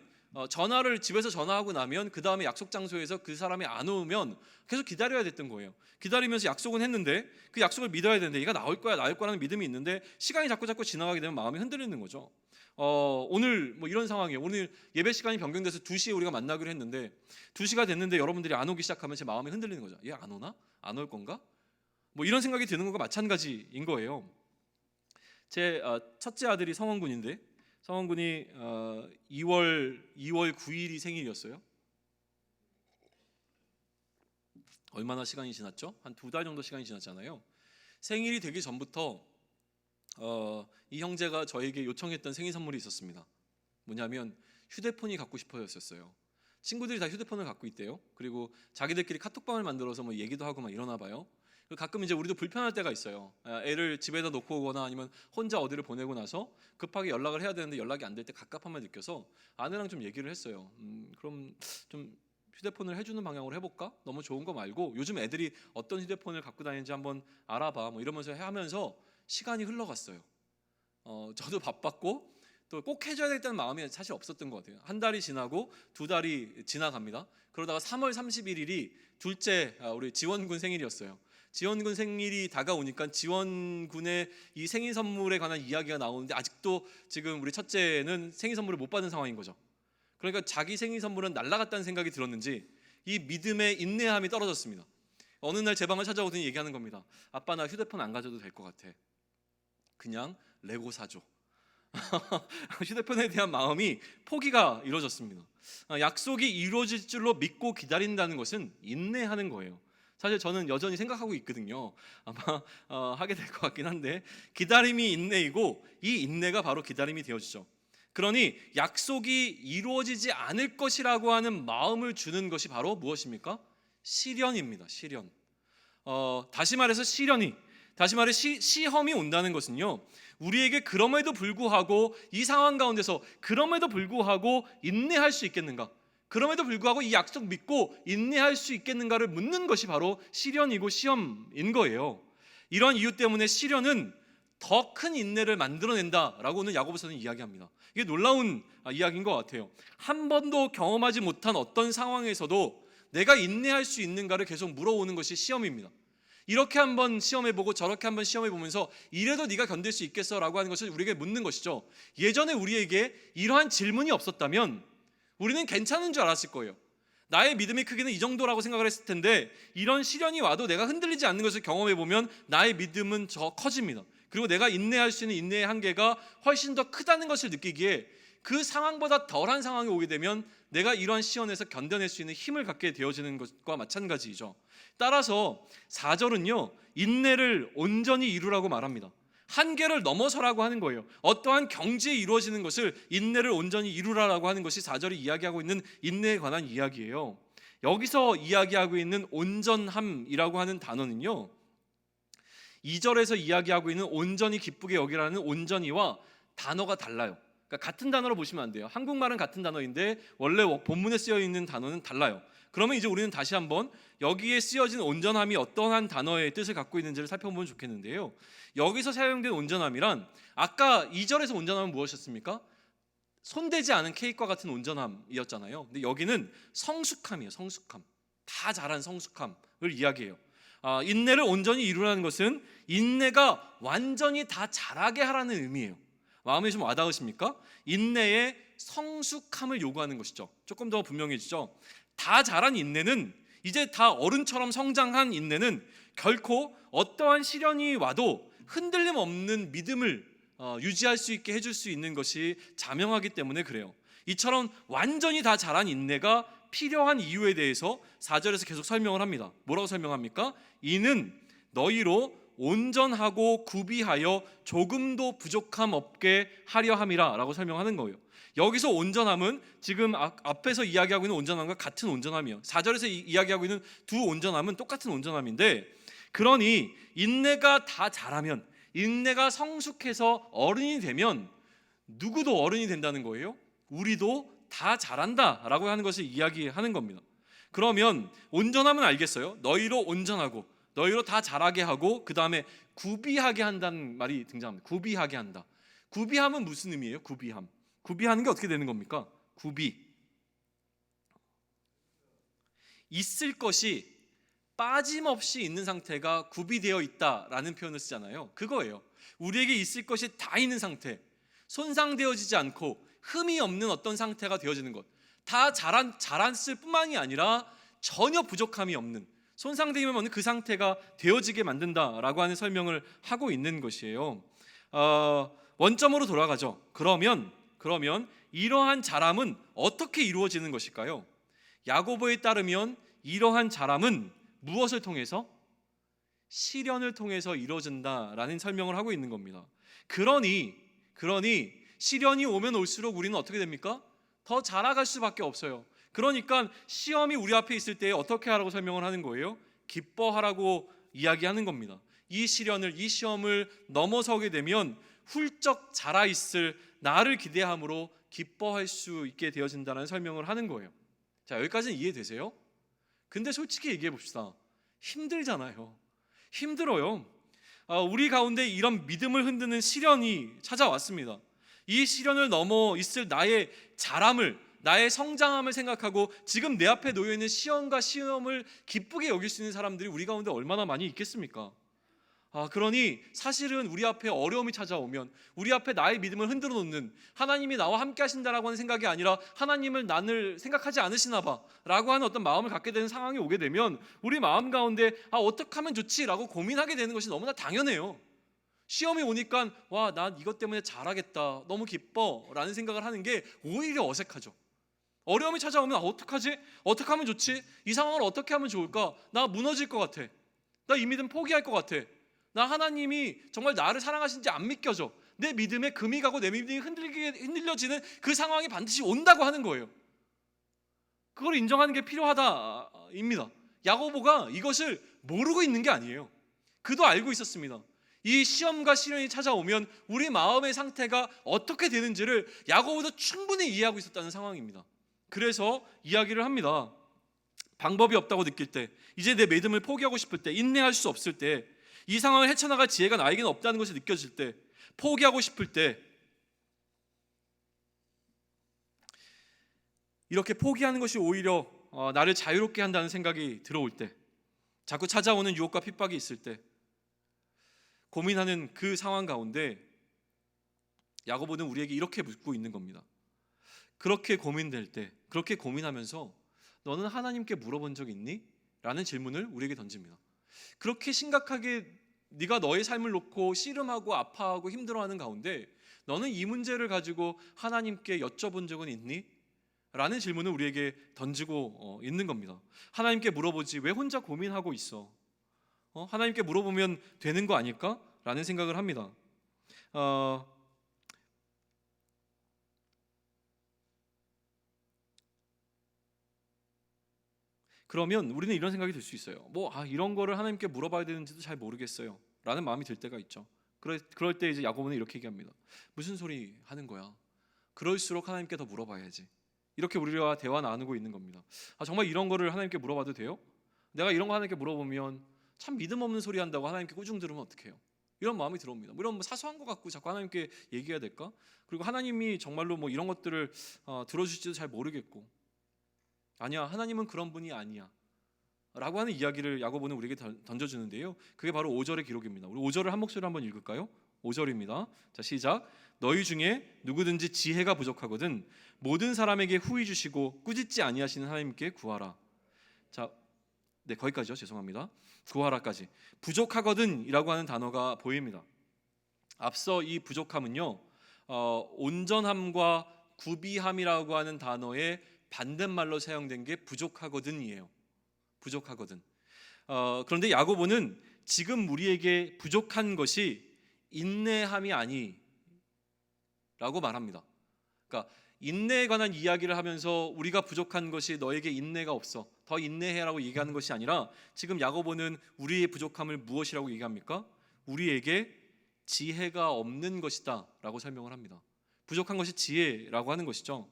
전화를 집에서 전화하고 나면 그 다음에 약속 장소에서 그 사람이 안 오면 계속 기다려야 됐던 거예요. 기다리면서 약속은 했는데 그 약속을 믿어야 되는데 얘가 나올 거라는 믿음이 있는데 시간이 자꾸 지나가게 되면 마음이 흔들리는 거죠. 오늘 뭐 이런 상황이에요. 오늘 예배 시간이 변경돼서 2시에 우리가 만나기로 했는데 2시가 됐는데 여러분들이 안 오기 시작하면 제 마음이 흔들리는 거죠. 얘 안 오나? 안 올 건가? 뭐 이런 생각이 드는 것과 마찬가지인 거예요. 제 첫째 아들이 성원군인데, 성원군이 2월 9일이 생일이었어요. 얼마나 시간이 지났죠? 한 2달 정도 시간이 지났잖아요. 생일이 되기 전부터 이 형제가 저에게 요청했던 생일 선물이 있었습니다. 뭐냐면 휴대폰이 갖고 싶어졌었어요. 친구들이 다 휴대폰을 갖고 있대요. 그리고 자기들끼리 카톡방을 만들어서 뭐 얘기도 하고 막 이러나 봐요. 가끔 이제 우리도 불편할 때가 있어요. 애를 집에다 놓고 오거나 아니면 혼자 어디를 보내고 나서 급하게 연락을 해야 되는데 연락이 안 될 때 갑갑함을 느껴서 아내랑 좀 얘기를 했어요. 그럼 좀 휴대폰을 해주는 방향으로 해볼까? 너무 좋은 거 말고 요즘 애들이 어떤 휴대폰을 갖고 다니는지 한번 알아봐. 뭐 이러면서 하면서 시간이 흘러갔어요. 저도 바빴고 또 꼭 해줘야 되겠다는 마음이 사실 없었던 것 같아요. 한 달이 지나고 두 달이 지나갑니다. 그러다가 3월 31일이 둘째 우리 지원군 생일이었어요. 지원군 생일이 다가오니까 지원군의 이 생일 선물에 관한 이야기가 나오는데 아직도 지금 우리 첫째는 생일 선물을 못 받은 상황인 거죠. 그러니까 자기 생일 선물은 날아갔다는 생각이 들었는지 이 믿음의 인내함이 떨어졌습니다. 어느 날 제 방을 찾아오더니 얘기하는 겁니다. 아빠, 나 휴대폰 안 가져도 될 것 같아. 그냥 레고 사줘. 휴대폰에 대한 마음이 포기가 이루어졌습니다. 약속이 이루어질 줄로 믿고 기다린다는 것은 인내하는 거예요. 사실 저는 여전히 생각하고 있거든요. 아마 하게 될 것 같긴 한데 기다림이 인내이고 이 인내가 바로 기다림이 되어지죠. 그러니 약속이 이루어지지 않을 것이라고 하는 마음을 주는 것이 바로 무엇입니까? 시련입니다. 시련. 다시 말해서 시험이 온다는 것은요, 우리에게 그럼에도 불구하고 이 상황 가운데서 그럼에도 불구하고 인내할 수 있겠는가, 그럼에도 불구하고 이 약속 믿고 인내할 수 있겠는가를 묻는 것이 바로 시련이고 시험인 거예요. 이런 이유 때문에 시련은 더 큰 인내를 만들어낸다라고는 야고보서는 이야기합니다. 이게 놀라운 이야기인 것 같아요. 한 번도 경험하지 못한 어떤 상황에서도 내가 인내할 수 있는가를 계속 물어오는 것이 시험입니다. 이렇게 한번 시험해보고 저렇게 한번 시험해보면서 이래도 네가 견딜 수 있겠어? 라고 하는 것을 우리에게 묻는 것이죠. 예전에 우리에게 이러한 질문이 없었다면 우리는 괜찮은 줄 알았을 거예요. 나의 믿음의 크기는 이 정도라고 생각을 했을 텐데 이런 시련이 와도 내가 흔들리지 않는 것을 경험해보면 나의 믿음은 커집니다. 그리고 내가 인내할 수 있는 인내의 한계가 훨씬 더 크다는 것을 느끼기에 그 상황보다 덜한 상황이 오게 되면 내가 이러한 시련에서 견뎌낼 수 있는 힘을 갖게 되어지는 것과 마찬가지이죠. 따라서 4절은요, 인내를 온전히 이루라고 말합니다. 한계를 넘어서라고 하는 거예요. 어떠한 경지에 이루어지는 것을 인내를 온전히 이루라라고 하는 것이 4절이 이야기하고 있는 인내에 관한 이야기예요. 여기서 이야기하고 있는 온전함이라고 하는 단어는요, 2절에서 이야기하고 있는 온전히 기쁘게 여기라는 온전히와 단어가 달라요. 그러니까 같은 단어로 보시면 안 돼요. 한국말은 같은 단어인데 원래 본문에 쓰여 있는 단어는 달라요. 그러면 이제 우리는 다시 한번 여기에 쓰여진 온전함이 어떠한 단어의 뜻을 갖고 있는지를 살펴보면 좋겠는데요. 여기서 사용된 온전함이란 아까 2절에서 온전함은 무엇이었습니까? 손대지 않은 케이크와 같은 온전함이었잖아요. 근데 여기는 성숙함이에요. 성숙함. 다 자란 성숙함을 이야기해요. 인내를 온전히 이루라는 것은 인내가 완전히 다 자라게 하라는 의미예요. 마음에 좀 와닿으십니까? 인내의 성숙함을 요구하는 것이죠. 조금 더 분명해지죠. 다 자란 인내는, 이제 다 어른처럼 성장한 인내는 결코 어떠한 시련이 와도 흔들림 없는 믿음을 유지할 수 있게 해줄 수 있는 것이 자명하기 때문에 그래요. 이처럼 완전히 다 자란 인내가 필요한 이유에 대해서 4절에서 계속 설명을 합니다. 뭐라고 설명합니까? 이는 너희로 온전하고 구비하여 조금도 부족함 없게 하려 함이라 라고 설명하는 거예요. 여기서 온전함은 지금 앞에서 이야기하고 있는 온전함과 같은 온전함이에요. 4절에서 이야기하고 있는 두 온전함은 똑같은 온전함인데, 그러니 인내가 다 자라면, 인내가 성숙해서 어른이 되면 누구도 어른이 된다는 거예요. 우리도 다 자란다라고 하는 것을 이야기하는 겁니다. 그러면 온전함은 알겠어요. 너희로 온전하고 너희로 다 자라게 하고 그 다음에 구비하게 한다는 말이 등장합니다. 구비하게 한다. 구비함은 무슨 의미예요? 구비함. 구비하는 게 어떻게 되는 겁니까? 구비. 있을 것이 빠짐없이 있는 상태가 구비되어 있다라는 표현을 쓰잖아요. 그거예요. 우리에게 있을 것이 다 있는 상태, 손상되어지지 않고 흠이 없는 어떤 상태가 되어지는 것. 다 자랐을 뿐만이 아니라 전혀 부족함이 없는, 손상되면 없는 그 상태가 되어지게 만든다라고 하는 설명을 하고 있는 것이에요. 원점으로 돌아가죠. 그러면 이러한 자람은 어떻게 이루어지는 것일까요? 야고보에 따르면 이러한 자람은 무엇을 통해서? 시련을 통해서 이루어진다라는 설명을 하고 있는 겁니다. 그러니 시련이 오면 올수록 우리는 어떻게 됩니까? 더 자라갈 수밖에 없어요. 그러니까 시험이 우리 앞에 있을 때 어떻게 하라고 설명을 하는 거예요? 기뻐하라고 이야기하는 겁니다. 이 시련을, 이 시험을 넘어서게 되면 훌쩍 자라 있을 나를 기대함으로 기뻐할 수 있게 되어진다는 설명을 하는 거예요. 자, 여기까지는 이해되세요? 근데 솔직히 얘기해 봅시다. 힘들잖아요. 힘들어요. 우리 가운데 이런 믿음을 흔드는 시련이 찾아왔습니다. 이 시련을 넘어 있을 나의 자람을, 나의 성장함을 생각하고 지금 내 앞에 놓여있는 시험과 시험을 기쁘게 여길 수 있는 사람들이 우리 가운데 얼마나 많이 있겠습니까? 그러니 사실은 우리 앞에 어려움이 찾아오면, 우리 앞에 나의 믿음을 흔들어 놓는, 하나님이 나와 함께 하신다라고 하는 생각이 아니라 하나님을 나를 생각하지 않으시나 봐 라고 하는 어떤 마음을 갖게 되는 상황이 오게 되면 우리 마음 가운데 어떻게 하면 좋지? 라고 고민하게 되는 것이 너무나 당연해요. 시험이 오니까 와, 난 이것 때문에 잘하겠다, 너무 기뻐 라는 생각을 하는 게 오히려 어색하죠. 어려움이 찾아오면 어떡하지? 어떻게 하면 좋지? 이 상황을 어떻게 하면 좋을까? 나 무너질 것 같아. 나 이 믿음 포기할 것 같아. 나 하나님이 정말 나를 사랑하신지 안 믿겨져. 내 믿음에 금이 가고 내 믿음이 흔들려지는 그 상황이 반드시 온다고 하는 거예요. 그걸 인정하는 게 필요하다입니다. 야고보가 이것을 모르고 있는 게 아니에요. 그도 알고 있었습니다. 이 시험과 시련이 찾아오면 우리 마음의 상태가 어떻게 되는지를 야고보도 충분히 이해하고 있었다는 상황입니다. 그래서 이야기를 합니다. 방법이 없다고 느낄 때, 이제 내 믿음을 포기하고 싶을 때, 인내할 수 없을 때, 이 상황을 헤쳐나갈 지혜가 나에게는 없다는 것이 느껴질 때, 포기하고 싶을 때, 이렇게 포기하는 것이 오히려 나를 자유롭게 한다는 생각이 들어올 때, 자꾸 찾아오는 유혹과 핍박이 있을 때, 고민하는 그 상황 가운데 야고보는 우리에게 이렇게 묻고 있는 겁니다. 그렇게 고민될 때, 그렇게 고민하면서 너는 하나님께 물어본 적 있니? 라는 질문을 우리에게 던집니다. 그렇게 심각하게 네가 너의 삶을 놓고 씨름하고 아파하고 힘들어하는 가운데 너는 이 문제를 가지고 하나님께 여쭤본 적은 있니? 라는 질문을 우리에게 던지고 있는 겁니다. 하나님께 물어보지 왜 혼자 고민하고 있어? 하나님께 물어보면 되는 거 아닐까? 라는 생각을 합니다. 그러면 우리는 이런 생각이 들 수 있어요. 이런 거를 하나님께 물어봐야 되는지도 잘 모르겠어요 라는 마음이 들 때가 있죠. 그럴 때 이제 야고보는 이렇게 얘기합니다. 무슨 소리 하는 거야? 그럴수록 하나님께 더 물어봐야지. 이렇게 우리와 대화 나누고 있는 겁니다. 정말 이런 거를 하나님께 물어봐도 돼요? 내가 이런 거 하나님께 물어보면 참 믿음 없는 소리 한다고 하나님께 꾸중 들으면 어떡해요? 이런 마음이 들어옵니다. 이런 사소한 거 갖고 자꾸 하나님께 얘기해야 될까? 그리고 하나님이 정말로 이런 것들을 들어주실지도 잘 모르겠고, 아니야, 하나님은 그런 분이 아니야 라고 하는 이야기를 야고보는 우리에게 던져주는데요, 그게 바로 5절의 기록입니다. 우리 5절을 한 목소리로 한번 읽을까요? 5절입니다. 자, 시작. 너희 중에 누구든지 지혜가 부족하거든 모든 사람에게 후히 주시고 꾸짖지 아니하시는 하나님께 구하라. 자, 네, 거기까지요. 죄송합니다. 구하라까지. 부족하거든 이라고 하는 단어가 보입니다. 앞서 이 부족함은요, 온전함과 구비함이라고 하는 단어의 반대말로 사용된 게 부족하거든이에요. 부족하거든. 그런데 야고보는 지금 우리에게 부족한 것이 인내함이 아니라고 말합니다. 그러니까 인내에 관한 이야기를 하면서 우리가 부족한 것이 너에게 인내가 없어, 더 인내해라고 얘기하는 것이 아니라, 지금 야고보는 우리의 부족함을 무엇이라고 얘기합니까? 우리에게 지혜가 없는 것이다 라고 설명을 합니다. 부족한 것이 지혜라고 하는 것이죠.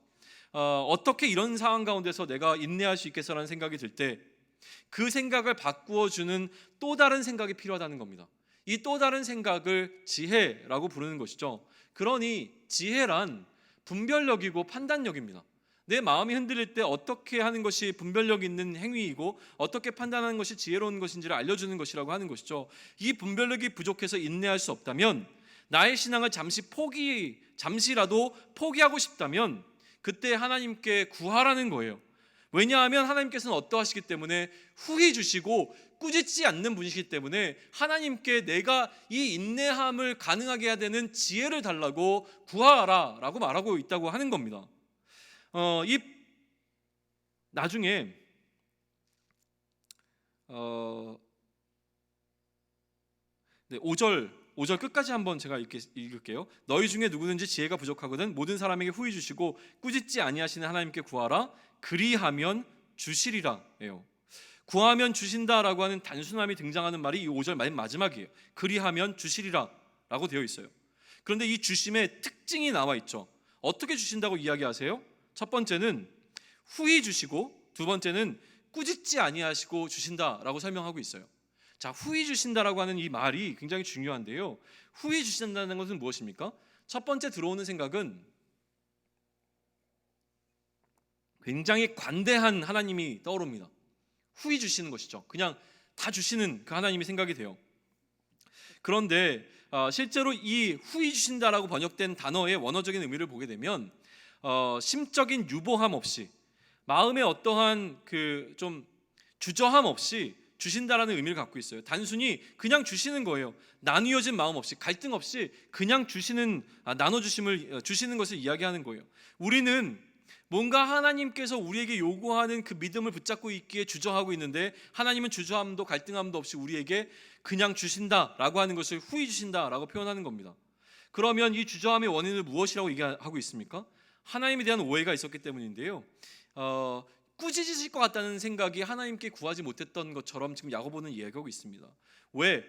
어떻게 이런 상황 가운데서 내가 인내할 수 있겠어라는 생각이 들 때 그 생각을 바꾸어주는 또 다른 생각이 필요하다는 겁니다. 이 또 다른 생각을 지혜라고 부르는 것이죠. 그러니 지혜란 분별력이고 판단력입니다. 내 마음이 흔들릴 때 어떻게 하는 것이 분별력 있는 행위이고 어떻게 판단하는 것이 지혜로운 것인지를 알려주는 것이라고 하는 것이죠. 이 분별력이 부족해서 인내할 수 없다면, 나의 신앙을 잠시라도 포기하고 싶다면 그때 하나님께 구하라는 거예요. 왜냐하면 하나님께서는 어떠하시기 때문에 후히 주시고 꾸짖지 않는 분이시기 때문에 하나님께 내가 이 인내함을 가능하게 해야 되는 지혜를 달라고 구하라 라고 말하고 있다고 하는 겁니다. 이 나중에 5절 5절 끝까지 한번 제가 읽을게요. 너희 중에 누구든지 지혜가 부족하거든 모든 사람에게 후히 주시고 꾸짖지 아니하시는 하나님께 구하라 그리하면 주시리라예요. 구하면 주신다라고 하는 단순함이 등장하는 말이 이 5절 맨 마지막이에요. 그리하면 주시리라라고 되어 있어요. 그런데 이 주심의 특징이 나와 있죠. 어떻게 주신다고 이야기하세요? 첫 번째는 후히 주시고 두 번째는 꾸짖지 아니하시고 주신다라고 설명하고 있어요. 자, 후히 주신다라고 하는 이 말이 굉장히 중요한데요. 후히 주신다는 것은 무엇입니까? 첫 번째 들어오는 생각은 굉장히 관대한 하나님이 떠오릅니다. 후히 주시는 것이죠. 그냥 다 주시는 그 하나님이 생각이 돼요. 그런데 실제로 이 후히 주신다라고 번역된 단어의 원어적인 의미를 보게 되면 심적인 유보함 없이 마음에 어떠한 그 좀 주저함 없이 주신다라는 의미를 갖고 있어요. 단순히 그냥 주시는 거예요. 나뉘어진 마음 없이 갈등 없이 그냥 주시는 나눠주심을 주시는 것을 이야기하는 거예요. 우리는 뭔가 하나님께서 우리에게 요구하는 그 믿음을 붙잡고 있기에 주저하고 있는데 하나님은 주저함도 갈등함도 없이 우리에게 그냥 주신다라고 하는 것을 후히 주신다라고 표현하는 겁니다. 그러면 이 주저함의 원인을 무엇이라고 얘기하고 있습니까? 하나님에 대한 오해가 있었기 때문인데요. 꾸짖으실 것 같다는 생각이 하나님께 구하지 못했던 것처럼 지금 야고보는 이야기하고 있습니다. 왜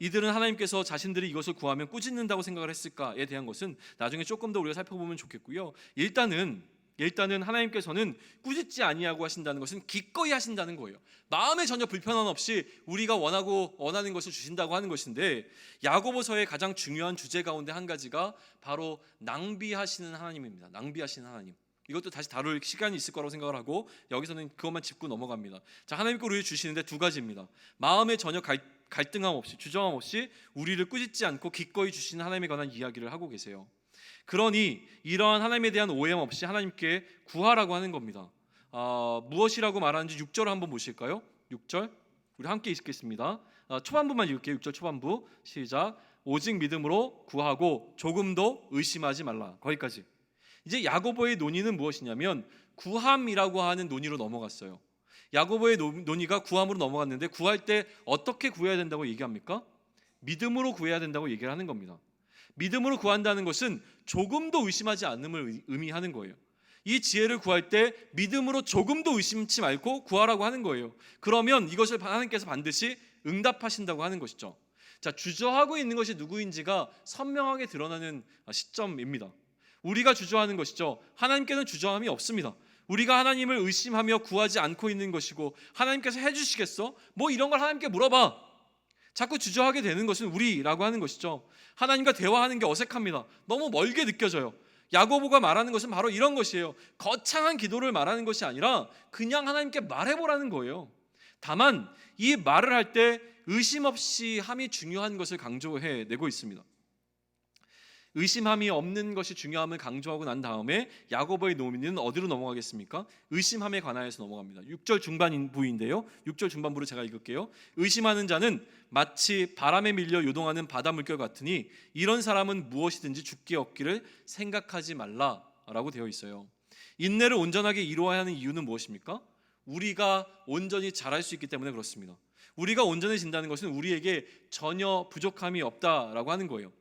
이들은 하나님께서 자신들이 이것을 구하면 꾸짖는다고 생각을 했을까에 대한 것은 나중에 조금 더 우리가 살펴보면 좋겠고요. 일단은 하나님께서는 꾸짖지 아니하고 하신다는 것은 기꺼이 하신다는 거예요. 마음에 전혀 불편함 없이 우리가 원하는 것을 주신다고 하는 것인데, 야고보서의 가장 중요한 주제 가운데 한 가지가 바로 낭비하시는 하나님입니다. 낭비하시는 하나님. 이것도 다시 다룰 시간이 있을 거라고 생각을 하고 여기서는 그것만 짚고 넘어갑니다. 자, 하나님께 우리를 주시는데 두 가지입니다. 마음에 전혀 갈등함 없이 주저함 없이 우리를 꾸짖지 않고 기꺼이 주시는 하나님에 관한 이야기를 하고 계세요. 그러니 이러한 하나님에 대한 오해함 없이 하나님께 구하라고 하는 겁니다. 무엇이라고 말하는지 6절을 한번 보실까요? 6절 우리 함께 읽겠습니다. 초반부만 읽을게요. 6절 초반부 시작. 오직 믿음으로 구하고 조금도 의심하지 말라. 거기까지. 이제 야고보의 논의는 무엇이냐면 구함이라고 하는 논의로 넘어갔어요. 야고보의 논의가 구함으로 넘어갔는데 구할 때 어떻게 구해야 된다고 얘기합니까? 믿음으로 구해야 된다고 얘기를 하는 겁니다. 믿음으로 구한다는 것은 조금도 의심하지 않음을 의미하는 거예요. 이 지혜를 구할 때 믿음으로 조금도 의심치 말고 구하라고 하는 거예요. 그러면 이것을 하나님께서 반드시 응답하신다고 하는 것이죠. 자, 주저하고 있는 것이 누구인지가 선명하게 드러나는 시점입니다. 우리가 주저하는 것이죠. 하나님께는 주저함이 없습니다. 우리가 하나님을 의심하며 구하지 않고 있는 것이고 하나님께서 해주시겠어? 뭐 이런 걸 하나님께 물어봐. 자꾸 주저하게 되는 것은 우리라고 하는 것이죠. 하나님과 대화하는 게 어색합니다. 너무 멀게 느껴져요. 야고보가 말하는 것은 바로 이런 것이에요. 거창한 기도를 말하는 것이 아니라 그냥 하나님께 말해보라는 거예요. 다만 이 말을 할 때 의심 없이 함이 중요한 것을 강조해내고 있습니다. 의심함이 없는 것이 중요함을 강조하고 난 다음에 야고보의 논의는 어디로 넘어가겠습니까? 의심함에 관하여서 넘어갑니다. 6절 중반부인데요. 6절 중반부를 제가 읽을게요. 의심하는 자는 마치 바람에 밀려 요동하는 바다 물결 같으니 이런 사람은 무엇이든지 죽게 얻기를 생각하지 말라라고 되어 있어요. 인내를 온전하게 이루어야 하는 이유는 무엇입니까? 우리가 온전히 잘할 수 있기 때문에 그렇습니다. 우리가 온전해진다는 것은 우리에게 전혀 부족함이 없다라고 하는 거예요.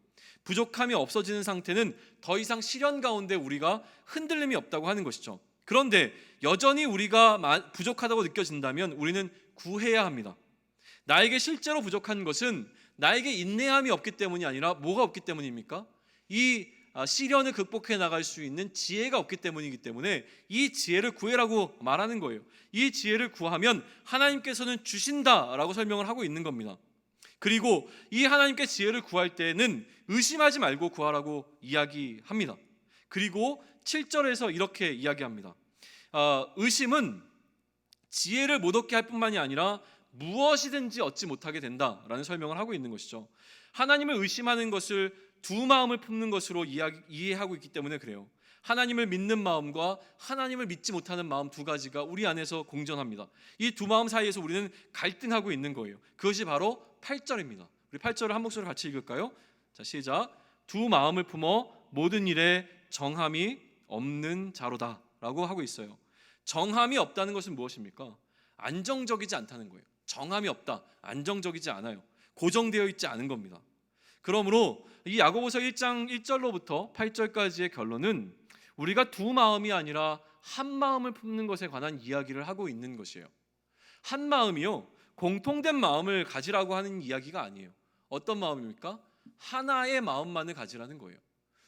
부족함이 없어지는 상태는 더 이상 시련 가운데 우리가 흔들림이 없다고 하는 것이죠. 그런데 여전히 우리가 부족하다고 느껴진다면 우리는 구해야 합니다. 나에게 실제로 부족한 것은 나에게 인내함이 없기 때문이 아니라 뭐가 없기 때문입니까? 이 시련을 극복해 나갈 수 있는 지혜가 없기 때문이기 때문에 이 지혜를 구해라고 말하는 거예요. 이 지혜를 구하면 하나님께서는 주신다라고 설명을 하고 있는 겁니다. 그리고 이 하나님께 지혜를 구할 때는 의심하지 말고 구하라고 이야기합니다. 그리고 7절에서 이렇게 이야기합니다. 의심은 지혜를 못 얻게 할 뿐만이 아니라 무엇이든지 얻지 못하게 된다라는 설명을 하고 있는 것이죠. 하나님을 의심하는 것을 두 마음을 품는 것으로 이해하고 있기 때문에 그래요. 하나님을 믿는 마음과 하나님을 믿지 못하는 마음 두 가지가 우리 안에서 공존합니다. 이 두 마음 사이에서 우리는 갈등하고 있는 거예요. 그것이 바로 8절입니다. 우리 8절을 한 목소리로 같이 읽을까요? 자, 시작. 두 마음을 품어 모든 일에 정함이 없는 자로다 라고 하고 있어요. 정함이 없다는 것은 무엇입니까? 안정적이지 않다는 거예요. 정함이 없다, 안정적이지 않아요. 고정되어 있지 않은 겁니다. 그러므로 이 야고보서 1장 1절로부터 8절까지의 결론은 우리가 두 마음이 아니라 한 마음을 품는 것에 관한 이야기를 하고 있는 것이에요. 한 마음이요, 공통된 마음을 가지라고 하는 이야기가 아니에요. 어떤 마음입니까? 하나의 마음만을 가지라는 거예요.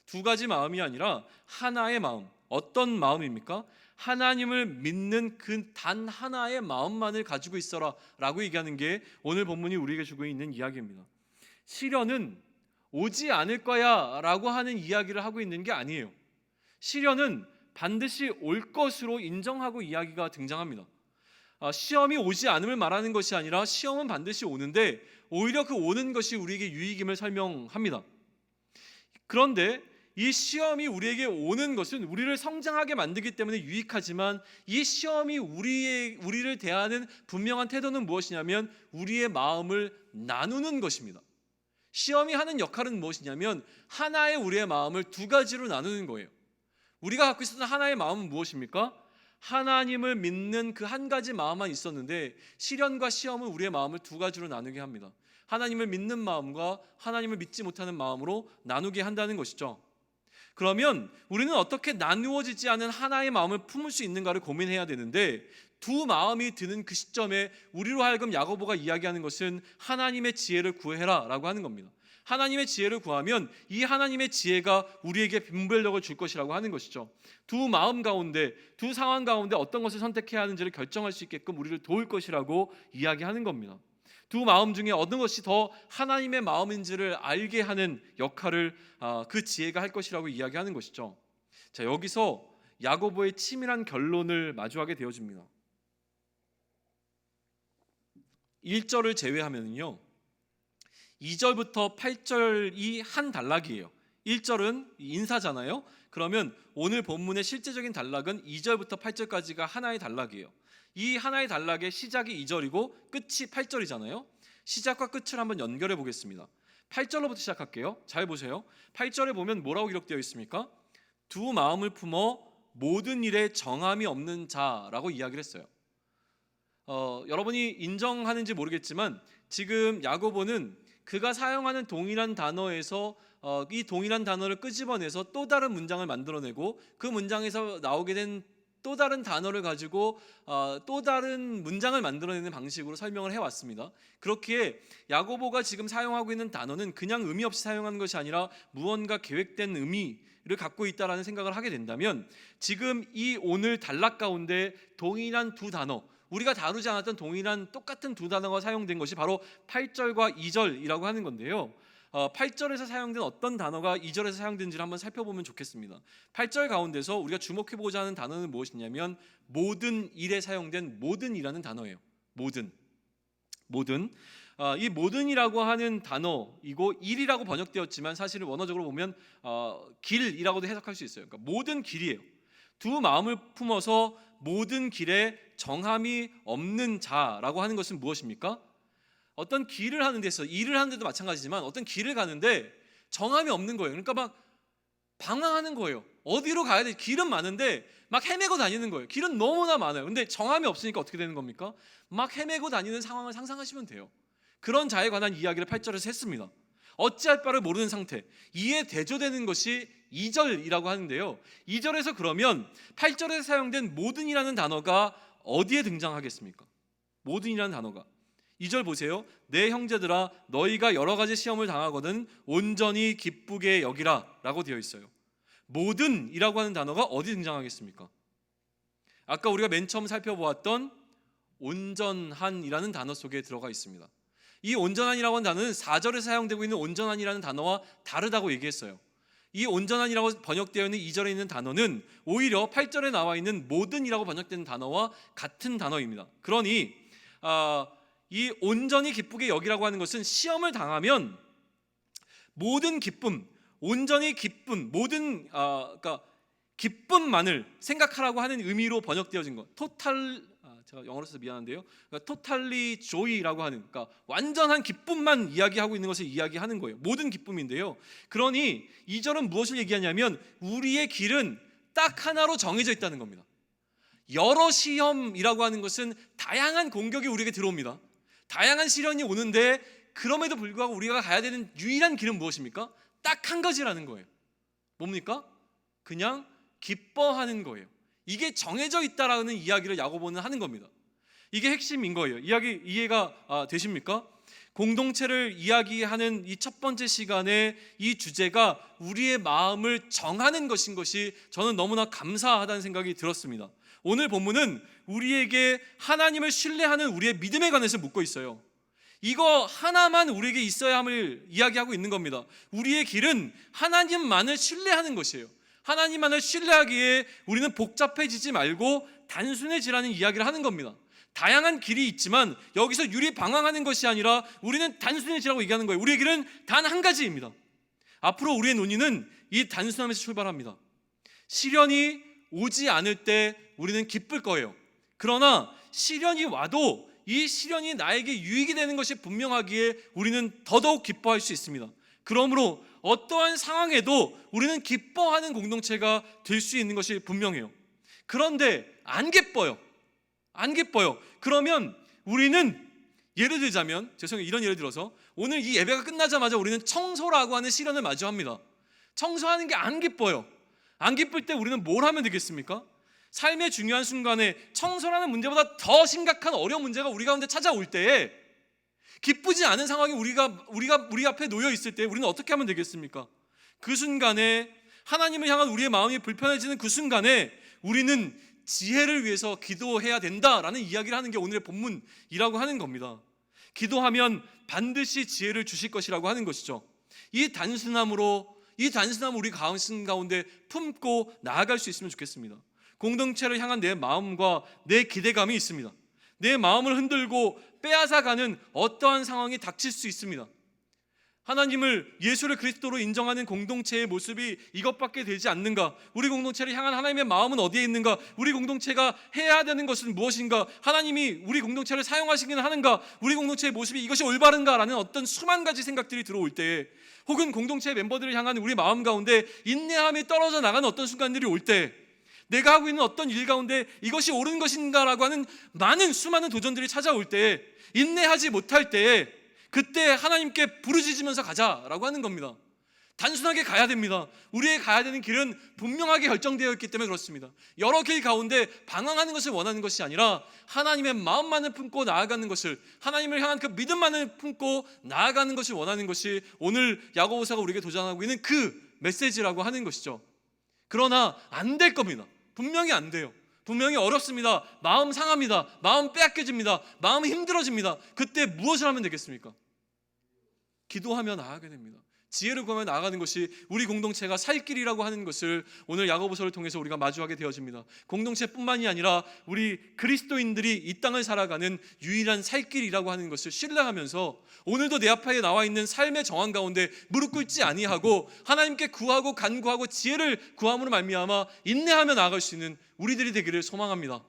두 가지 마음이 아니라 하나의 마음. 어떤 마음입니까? 하나님을 믿는 그 단 하나의 마음만을 가지고 있어라 라고 얘기하는 게 오늘 본문이 우리에게 주고 있는 이야기입니다. 시련은 오지 않을 거야 라고 하는 이야기를 하고 있는 게 아니에요. 시련은 반드시 올 것으로 인정하고 이야기가 등장합니다. 시험이 오지 않음을 말하는 것이 아니라 시험은 반드시 오는데 오히려 그 오는 것이 우리에게 유익임을 설명합니다. 그런데 이 시험이 우리에게 오는 것은 우리를 성장하게 만들기 때문에 유익하지만 이 시험이 우리를 대하는 분명한 태도는 무엇이냐면 우리의 마음을 나누는 것입니다. 시험이 하는 역할은 무엇이냐면 하나의 우리의 마음을 두 가지로 나누는 거예요. 우리가 갖고 있었던 하나의 마음은 무엇입니까? 하나님을 믿는 그 한 가지 마음만 있었는데 시련과 시험은 우리의 마음을 두 가지로 나누게 합니다. 하나님을 믿는 마음과 하나님을 믿지 못하는 마음으로 나누게 한다는 것이죠. 그러면 우리는 어떻게 나누어지지 않은 하나의 마음을 품을 수 있는가를 고민해야 되는데 두 마음이 드는 그 시점에 우리로 하여금 야고보가 이야기하는 것은 하나님의 지혜를 구해라 라고 하는 겁니다. 하나님의 지혜를 구하면 이 하나님의 지혜가 우리에게 분별력을 줄 것이라고 하는 것이죠. 두 마음 가운데, 두 상황 가운데 어떤 것을 선택해야 하는지를 결정할 수 있게끔 우리를 도울 것이라고 이야기하는 겁니다. 두 마음 중에 어느 것이 더 하나님의 마음인지를 알게 하는 역할을 그 지혜가 할 것이라고 이야기하는 것이죠. 자, 여기서 야고보의 치밀한 결론을 마주하게 되어집니다. 1절을 제외하면요 2절부터 8절이 한 단락이에요. 1절은 인사잖아요. 그러면 오늘 본문의 실제적인 단락은 2절부터 8절까지가 하나의 단락이에요. 이 하나의 단락의 시작이 2절이고 끝이 8절이잖아요. 시작과 끝을 한번 연결해 보겠습니다. 8절로부터 시작할게요. 잘 보세요. 8절에 보면 뭐라고 기록되어 있습니까? 두 마음을 품어 모든 일에 정함이 없는 자라고 이야기를 했어요. 여러분이 인정하는지 모르겠지만 지금 야고보는 그가 사용하는 동일한 단어에서 이 동일한 단어를 끄집어내서 또 다른 문장을 만들어내고 그 문장에서 나오게 된 또 다른 단어를 가지고 또 다른 문장을 만들어내는 방식으로 설명을 해왔습니다. 그렇기에 야고보가 지금 사용하고 있는 단어는 그냥 의미 없이 사용하는 것이 아니라 무언가 계획된 의미를 갖고 있다라는 생각을 하게 된다면 지금 이 오늘 단락 가운데 동일한 두 단어, 우리가 다루지 않았던 동일한 똑같은 두 단어가 사용된 것이 바로 8절과 2절이라고 하는 건데요. 8절에서 사용된 어떤 단어가 2절에서 사용된지를 한번 살펴보면 좋겠습니다. 8절 가운데서 우리가 주목해보고자 하는 단어는 무엇이냐면 모든 일에 사용된 모든이라는 단어예요. 모든. 이 모든이라고 하는 단어이고 일이라고 번역되었지만 사실은 원어적으로 보면 길이라고도 해석할 수 있어요. 그러니까 모든 길이에요. 두 마음을 품어서 모든 길에 정함이 없는 자라고 하는 것은 무엇입니까? 어떤 길을 하는 데서 일을 하는 데도 마찬가지지만 어떤 길을 가는데 정함이 없는 거예요. 그러니까 막 방황하는 거예요. 어디로 가야 돼? 길은 많은데 막 헤매고 다니는 거예요. 길은 너무나 많아요. 근데 정함이 없으니까 어떻게 되는 겁니까? 막 헤매고 다니는 상황을 상상하시면 돼요. 그런 자에 관한 이야기를 8절에서 했습니다. 어찌할 바를 모르는 상태, 이에 대조되는 것이 2절이라고 하는데요. 2절에서 그러면 8절에 사용된 모든이라는 단어가 어디에 등장하겠습니까? 모든이라는 단어가 2절 보세요. 내 형제들아 너희가 여러 가지 시험을 당하거든 온전히 기쁘게 여기라 라고 되어 있어요. 모든이라고 하는 단어가 어디 등장하겠습니까? 아까 우리가 맨 처음 살펴보았던 온전한이라는 단어 속에 들어가 있습니다. 이 온전한이라고 하는 단어는 4절에 사용되고 있는 온전한이라는 단어와 다르다고 얘기했어요. 이 온전한이라고 번역되어 있는 2절에 있는 단어는 오히려 8절에 나와 있는 모든이라고 번역되는 단어와 같은 단어입니다. 그러니 이 온전히 기쁘게 여기라고 하는 것은 시험을 당하면 모든 기쁨, 온전히 기쁨, 모든 그러니까 기쁨만을 생각하라고 하는 의미로 번역되어진 것. 제가 영어로 써서 미안한데요. 그러니까 totally joy라고 하는, 그러니까 완전한 기쁨만 이야기하고 있는 것을 이야기하는 거예요. 모든 기쁨인데요. 그러니 2절은 무엇을 얘기하냐면 우리의 길은 딱 하나로 정해져 있다는 겁니다. 여러 시험이라고 하는 것은 다양한 공격이 우리에게 들어옵니다. 다양한 시련이 오는데 그럼에도 불구하고 우리가 가야 되는 유일한 길은 무엇입니까? 딱 한 가지라는 거예요. 뭡니까? 그냥 기뻐하는 거예요. 이게 정해져 있다라는 이야기를 야고보는 하는 겁니다. 이게 핵심인 거예요. 이야기 이해가 되십니까? 공동체를 이야기하는 이 첫 번째 시간에 이 주제가 우리의 마음을 정하는 것인 것이 저는 너무나 감사하다는 생각이 들었습니다. 오늘 본문은 우리에게 하나님을 신뢰하는 우리의 믿음에 관해서 묻고 있어요. 이거 하나만 우리에게 있어야 함을 이야기하고 있는 겁니다. 우리의 길은 하나님만을 신뢰하는 것이에요. 하나님만을 신뢰하기에 우리는 복잡해지지 말고 단순해지라는 이야기를 하는 겁니다. 다양한 길이 있지만 여기서 유리방황하는 것이 아니라 우리는 단순해지라고 얘기하는 거예요. 우리의 길은 단 한 가지입니다. 앞으로 우리의 논의는 이 단순함에서 출발합니다. 시련이 오지 않을 때 우리는 기쁠 거예요. 그러나 시련이 와도 이 시련이 나에게 유익이 되는 것이 분명하기에 우리는 더더욱 기뻐할 수 있습니다. 그러므로 어떠한 상황에도 우리는 기뻐하는 공동체가 될 수 있는 것이 분명해요. 그런데 안 기뻐요. 그러면 우리는 예를 들자면, 죄송해요, 이런 예를 들어서 오늘 이 예배가 끝나자마자 우리는 청소라고 하는 시련을 마주합니다. 청소하는 게 안 기뻐요. 안 기쁠 때 우리는 뭘 하면 되겠습니까? 삶의 중요한 순간에 청소라는 문제보다 더 심각한 어려운 문제가 우리 가운데 찾아올 때에 기쁘지 않은 상황이 우리 앞에 놓여 있을 때 우리는 어떻게 하면 되겠습니까? 그 순간에 하나님을 향한 우리의 마음이 불편해지는 그 순간에 우리는 지혜를 위해서 기도해야 된다라는 이야기를 하는 게 오늘의 본문이라고 하는 겁니다. 기도하면 반드시 지혜를 주실 것이라고 하는 것이죠. 이 단순함을 우리 가운데 품고 나아갈 수 있으면 좋겠습니다. 공동체를 향한 내 마음과 내 기대감이 있습니다. 내 마음을 흔들고 빼앗아가는 어떠한 상황이 닥칠 수 있습니다. 하나님을, 예수를 그리스도로 인정하는 공동체의 모습이 이것밖에 되지 않는가? 우리 공동체를 향한 하나님의 마음은 어디에 있는가? 우리 공동체가 해야 되는 것은 무엇인가? 하나님이 우리 공동체를 사용하시기는 하는가? 우리 공동체의 모습이 이것이 올바른가라는 어떤 수만 가지 생각들이 들어올 때, 혹은 공동체 멤버들을 향한 우리 마음 가운데 인내함이 떨어져 나가는 어떤 순간들이 올 때, 내가 하고 있는 어떤 일 가운데 이것이 옳은 것인가라고 하는 수많은 도전들이 찾아올 때, 인내하지 못할 때, 그때 하나님께 부르짖으면서 가자라고 하는 겁니다. 단순하게 가야 됩니다. 우리의 가야 되는 길은 분명하게 결정되어 있기 때문에 그렇습니다. 여러 길 가운데 방황하는 것을 원하는 것이 아니라 하나님의 마음만을 품고 나아가는 것을, 하나님을 향한 그 믿음만을 품고 나아가는 것을 원하는 것이 오늘 야고보서가 우리에게 도전하고 있는 그 메시지라고 하는 것이죠. 그러나 안 될 겁니다. 분명히 안 돼요. 분명히 어렵습니다. 마음 상합니다. 마음 빼앗겨집니다. 마음이 힘들어집니다. 그때 무엇을 하면 되겠습니까? 기도하며 나아가게 됩니다. 지혜를 구하며 나아가는 것이 우리 공동체가 살 길이라고 하는 것을 오늘 야고보서를 통해서 우리가 마주하게 되어집니다. 공동체뿐만이 아니라 우리 그리스도인들이 이 땅을 살아가는 유일한 살 길이라고 하는 것을 신뢰하면서 오늘도 내 앞에 나와 있는 삶의 정황 가운데 무릎 꿇지 아니하고 하나님께 구하고 간구하고 지혜를 구함으로 말미암아 인내하며 나아갈 수 있는 우리들이 되기를 소망합니다.